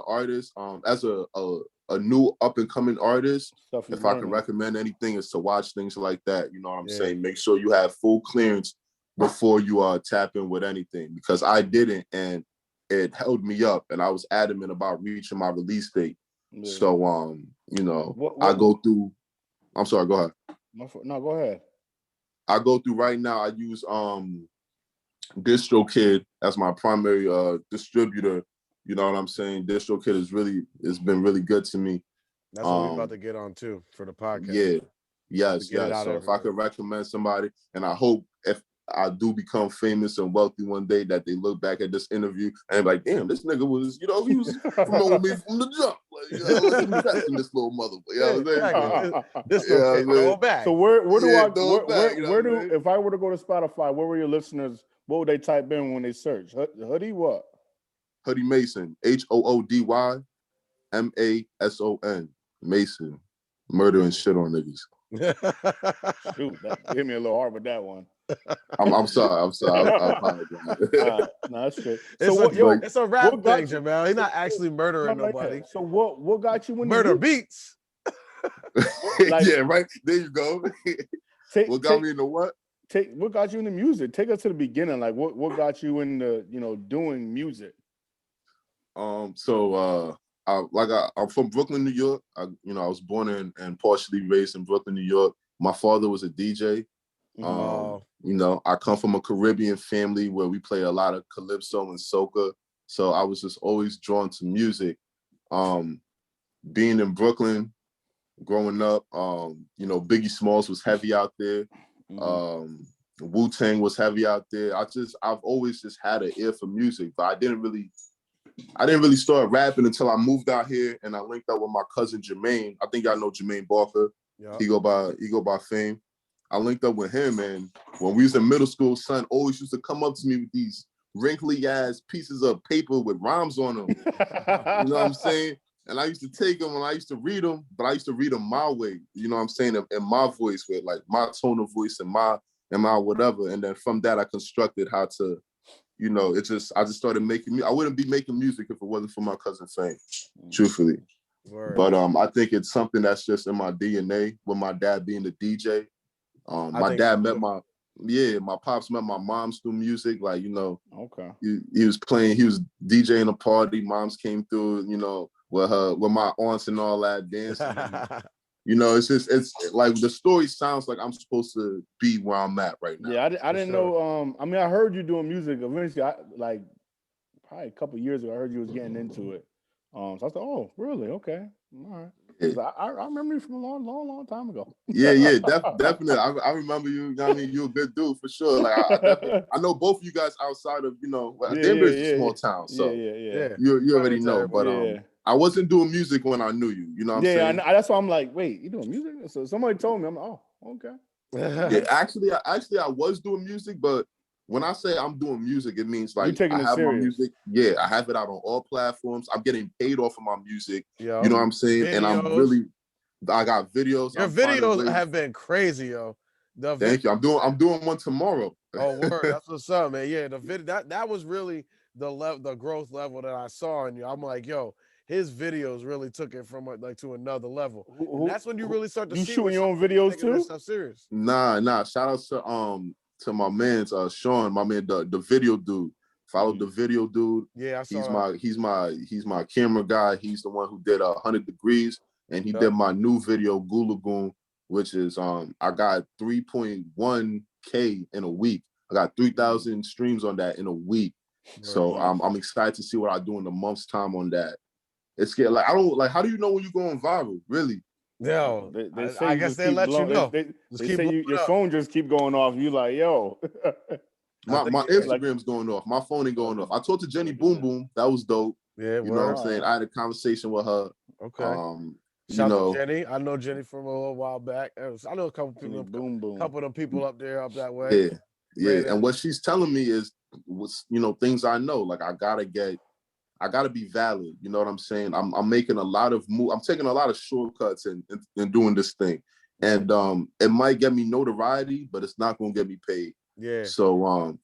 a new up and coming artist, if I can recommend anything, is to watch things like that. You know what I'm saying? Make sure you have full clearance before you tap in with anything, because I didn't, and it held me up, and I was adamant about reaching my release date. Yeah. So I go through. I'm sorry. Go ahead. No, go ahead. I go through right now. I use DistroKid as my primary distributor. You know what I'm saying? DistroKid has been really good to me. That's what we're about to get on too for the podcast. Yeah. Yes. So if I could recommend somebody, and I hope if I do become famous and wealthy one day, that they look back at this interview and be like, damn, this nigga was, he was promoting me from the jump. Like, let's invest in this little mother. You know what I'm saying? This go back. So where do if I were to go to Spotify, where were your listeners? What would they type in when they search? Hoodie what? Hoody Mason, HOODY MASON, Mason, murdering shit on niggas. Shoot, that hit me a little hard with that one. I'm sorry. I'm sorry. I apologize. No, that's straight. It's So it's a rap what got thing, you- Jamel. He's not actually murdering nobody. So what got you in the Murder music? beats. Like, yeah, right. There you go. What got me into what? What got you into music? Take us to the beginning. Like what got you into doing music? I'm from Brooklyn, New York. I was born and partially raised in Brooklyn, New York. My father was a DJ. I come from a Caribbean family where we play a lot of calypso and soca. So I was just always drawn to music. Being in Brooklyn, growing up, Biggie Smalls was heavy out there. Wu-Tang was heavy out there. I've always just had an ear for music, but I didn't really start rapping until I moved out here and I linked up with my cousin Jermaine. I think y'all know Jermaine Barker. Yep. He go by Fame. I linked up with him, and when we was in middle school, son always used to come up to me with these wrinkly ass pieces of paper with rhymes on them. You know what I'm saying? And I used to take them and I used to read them, but I used to read them my way. You know what I'm saying? In my voice, with like my tone of voice and my whatever. And then from that, I constructed how to, I just started making music. I wouldn't be making music if it wasn't for my cousin Fame, truthfully. Word. But I think it's something that's just in my DNA, with my dad being the DJ. My dad met my pops met my moms through music. Like, okay. He was DJing a party. Moms came through, with my aunts and all that dancing. It's like the story sounds like I'm supposed to be where I'm at right now. Yeah, I didn't know. I heard you doing music eventually. Probably a couple of years ago, I heard you was getting into it. So I thought, oh, really? Okay, all right. Yeah. I remember you from a long time ago. Yeah, definitely. I remember you. You're a good dude for sure. Like I know both of you guys outside of Denver's a small town, so you already know. But I wasn't doing music when I knew you. You know what I'm saying? Yeah, that's why I'm like, wait, you doing music? So somebody told me, I'm like, oh, okay. Yeah, actually, I was doing music, but when I say I'm doing music, it means like I have my music. Yeah, I have it out on all platforms. I'm getting paid off of my music. Yo, you know what I'm saying? Videos. And I got videos. Your videos have been crazy, yo. Thank you. I'm doing one tomorrow. Oh, word. That's what's up, man. Yeah, the video that was really the growth level that I saw in you. I'm like, yo, his videos really took it from to another level. And that's when you really start to see shooting your own videos too. Stuff serious. Nah. Shout out to my man's Sean, my man, the video dude. Follow the video dude. Yeah, I saw he's my camera guy. He's the one who did 100 Degrees, and he did my new video Goo Lagoon, which is I got 3.1K in a week. I got 3,000 streams on that in a week. Right. So I'm excited to see what I do in a month's time on that. It's scary. Like, I don't like. How do you know when you're going viral? Really? No, they say I guess they let you know. They say your phone just keep going off. You like, yo. my Instagram's going off. My phone ain't going off. I talked to Jenny Boom Boom. That was dope. Yeah, you know what I'm saying? I had a conversation with her. Okay. Shout out to Jenny. I know Jenny from a little while back. I know a couple people. Couple of them people up that way. Yeah. And what she's telling me is, things I know. Like I gotta be valid. You know what I'm saying? I'm making a lot of moves. I'm taking a lot of shortcuts and doing this thing. And it might get me notoriety, but it's not gonna get me paid. Yeah. So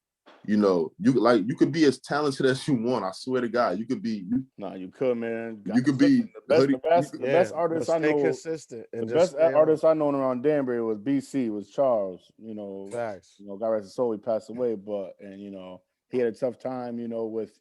you could be as talented as you want. I swear to God, you could be. You could, man. You could be the best artist I know. Consistent. The best artist I known around Danbury was BC. Was Charles. Facts. God rest his soul. He passed away, but he had a tough time. With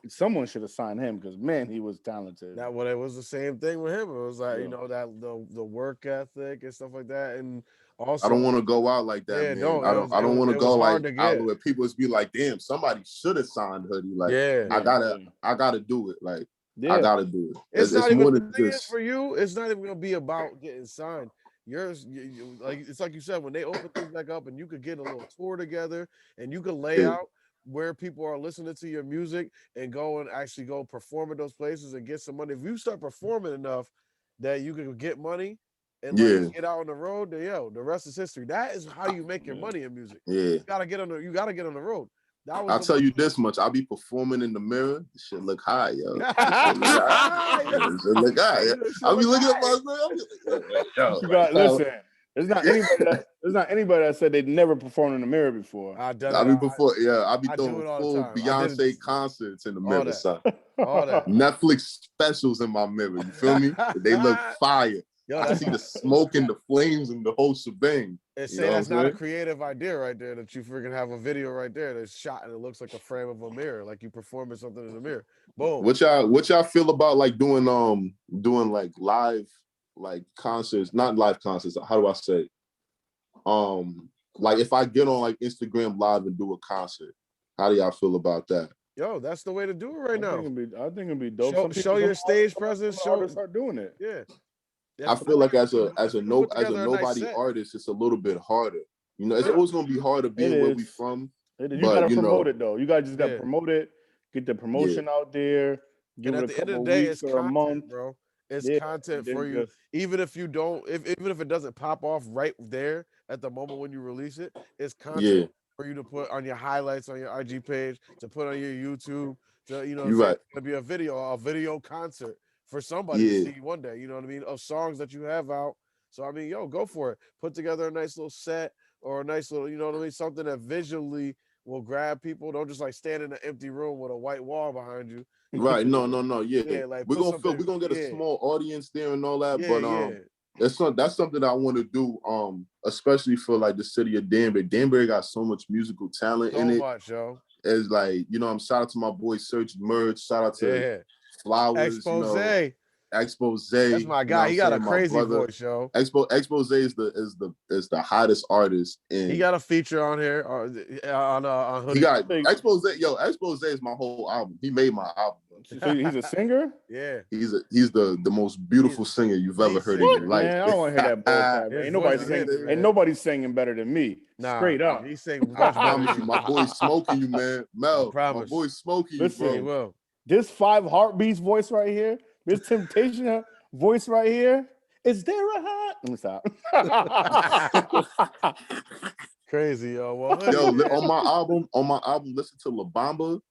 someone should have signed him because man, he was talented. It was the same thing with him. It was like that the work ethic and stuff like that, and also I don't want to go out like that. Yeah, man. I don't want to go like out where people just be like, damn, somebody should have signed Hoodie. Like, I gotta do it. Like, I gotta do it. It's more than just for you. It's not even gonna be about getting signed. It's like you said, when they open things back up and you could get a little tour together and you could lay out where people are listening to your music and go and actually go perform at those places and get some money. If you start performing enough that you can get money and get out on the road, then the rest is history. That is how you make your money in music. Yeah. You gotta get on the road. I'll tell you this much. I'll be performing in the mirror. This shit look high, yo. This shit look high. I'll be looking at myself. Listen. There's not anybody that said they'd never performed in the mirror before. I done I it. be before, I be I do doing it all the full time. I did it Beyonce concerts in the all mirror, that. son. all that. Netflix specials in my mirror. You feel me? They look fire. Yo, I that's see the smoke and the flames and the whole shebang. And You say know that's what I'm not a saying? creative idea right there that you freaking have a video right there that's shot and it looks like a frame of a mirror, like you performing something in the mirror. Boom. What y'all feel about like doing like live like concerts, not live concerts, how do I say? Like if I get on like Instagram live and do a concert, how do y'all feel about that? Yo, that's the way to do it right now. I think it'd be dope. Show your stage presence. Some artists are doing it. Yeah. I feel like as a put together a nice nobody set. artist, it's a little bit harder. You know, it's always gonna be harder being where we from. You But gotta you promote know, it though. You guys just gotta promote it, get the promotion out there, give And it at a the end of couple the day, weeks it's or a month, content, bro. It's Yeah, content and for then you. just- Even if you don't, even if it doesn't pop off right there at the moment when you release it, it's content for you to put on your highlights on your IG page, to put on your YouTube, to you're say right. it's gonna be a video concert for somebody to see one day. You know what I mean? Of songs that you have out. So I mean, yo, go for it. Put together a nice little set or a nice little, you know what I mean, something that visually will grab people. Don't just like stand in an empty room with a white wall behind you. Right. No. Yeah. Yeah, like We're gonna get a small audience there and all that. That's something I want to do. Especially for like the city of Danbury. Danbury got so much musical talent in it. So much, yo. It's like, I'm shout out to my boy Serge Merge, shout out to Flowers, Expose. That's my guy. He got a crazy voice, yo. Expose is the hottest artist in. He got a feature on here on Hoody. He got Expose. Yo, Expose is my whole album. He made my album. So he's a singer? Yeah. He's the most beautiful singer you've ever heard in your life. Man, I don't want to hear that bullcrap. Ain't nobody singing better than me. Nah, straight up. He sing much I better. promise you, my boy's smoking you, man. Mel, my boy's smoking you, bro. He will. This 5 Heartbeats voice right here, this Temptation voice right here. Is there a heart? Let me stop. Crazy, yo. Well, on my album, listen to La Bamba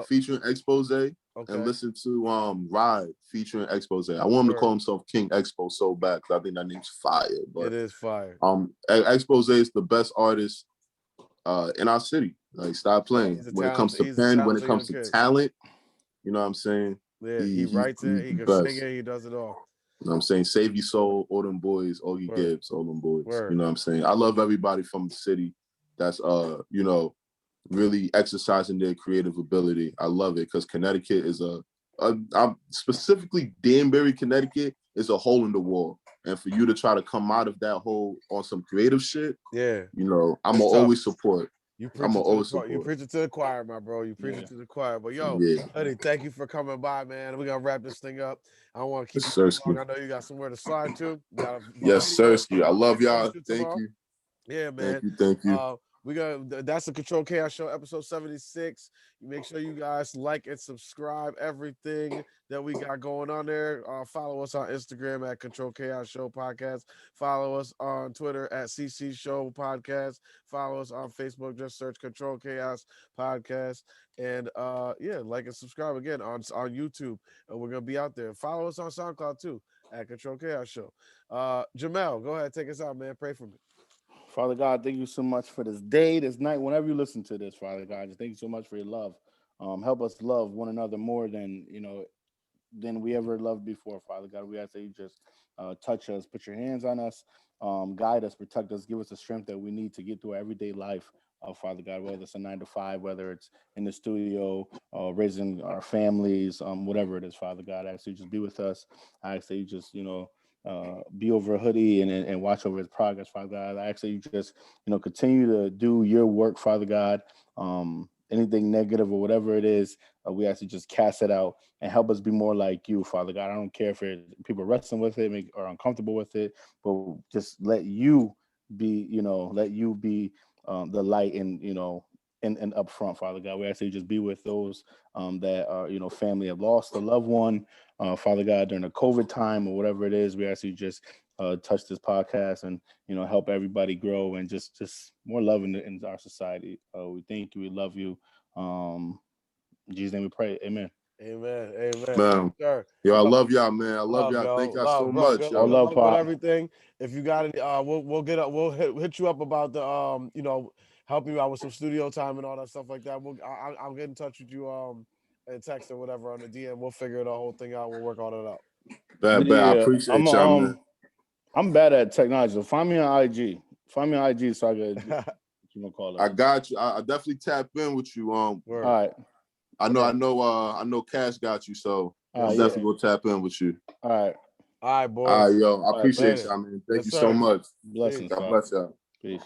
featuring Expose, and listen to Ride featuring Expose. I want him to call himself King Expo so bad because I think that name's fire. But it is fire. Expose is the best artist in our city. Like, stop playing. When it comes to pen, when it comes to talent, you know what I'm saying? Yeah, he writes it, he can sing it, he does it all. You know what I'm saying? Save Your Soul, all them boys, Ogie Gibbs, all them boys. You know what I'm saying? I love everybody from the city that's really exercising their creative ability. I love it because Connecticut is I'm specifically Danbury, Connecticut is a hole in the wall. And for you to try to come out of that hole on some creative shit, I'm gonna always support. You preach it to the choir, my bro. You preach it to the choir. But yo, Hoodie, thank you for coming by, man. We're gonna wrap this thing up. I don't want to keep you long. I know you got somewhere to slide to. Yes, Sirski. I love y'all. Thank you. Yeah, man. Thank you. That's the Control Chaos Show, episode 76. Make sure you guys like and subscribe everything that we got going on there. Follow us on Instagram at Control Chaos Show Podcast. Follow us on Twitter at CC Show Podcast. Follow us on Facebook. Just search Control Chaos Podcast. And like and subscribe again on YouTube. And we're gonna be out there. Follow us on SoundCloud too at Control Chaos Show. Jamel, go ahead, take us out, man. Pray for me. Father God, thank you so much for this day, this night, whenever you listen to this, Father God. Just thank you so much for your love. Help us love one another more than we ever loved before, Father God. We ask that you just touch us, put your hands on us, guide us, protect us, give us the strength that we need to get through our everyday life, Father God, whether it's a 9 to 5, whether it's in the studio, raising our families, whatever it is, Father God. I ask that you just be with us. I ask that you just, be over Hoodie and watch over his progress, Father God. I actually just, continue to do your work, Father God. Anything negative or whatever it is, we actually just cast it out and help us be more like you, Father God. I don't care if people are wrestling with it, or uncomfortable with it, but just let you be, the light and up front, Father God. We actually just be with those that are, family have lost a loved one, Father God, during the COVID time or whatever it is. We actually just touch this podcast and, help everybody grow and just more love in our society. We thank you. We love you. In Jesus' name we pray. Amen. Amen. Amen. Man. Sure. Yo, I love y'all, man. I love y'all. yo. Thank y'all Love, so bro. much. Good Yo. luck with Pop. everything. If you got any, we'll get up. We'll hit you up about the you know, help you out with some studio time and all that stuff like that. I'll get in touch with you and text or whatever on the DM. We'll figure the whole thing out. We'll work all that out. Bad. I appreciate y'all, man. I'm bad at technology. So find me on IG. Find me on IG so I can call it. I got you. I definitely tap in with you. All right. I know Cash got you, so I'm definitely gonna tap in with you. All right. All right, boys. All right, yo. I appreciate y'all, man. Thank you so much. Blessings. God bless y'all. Peace.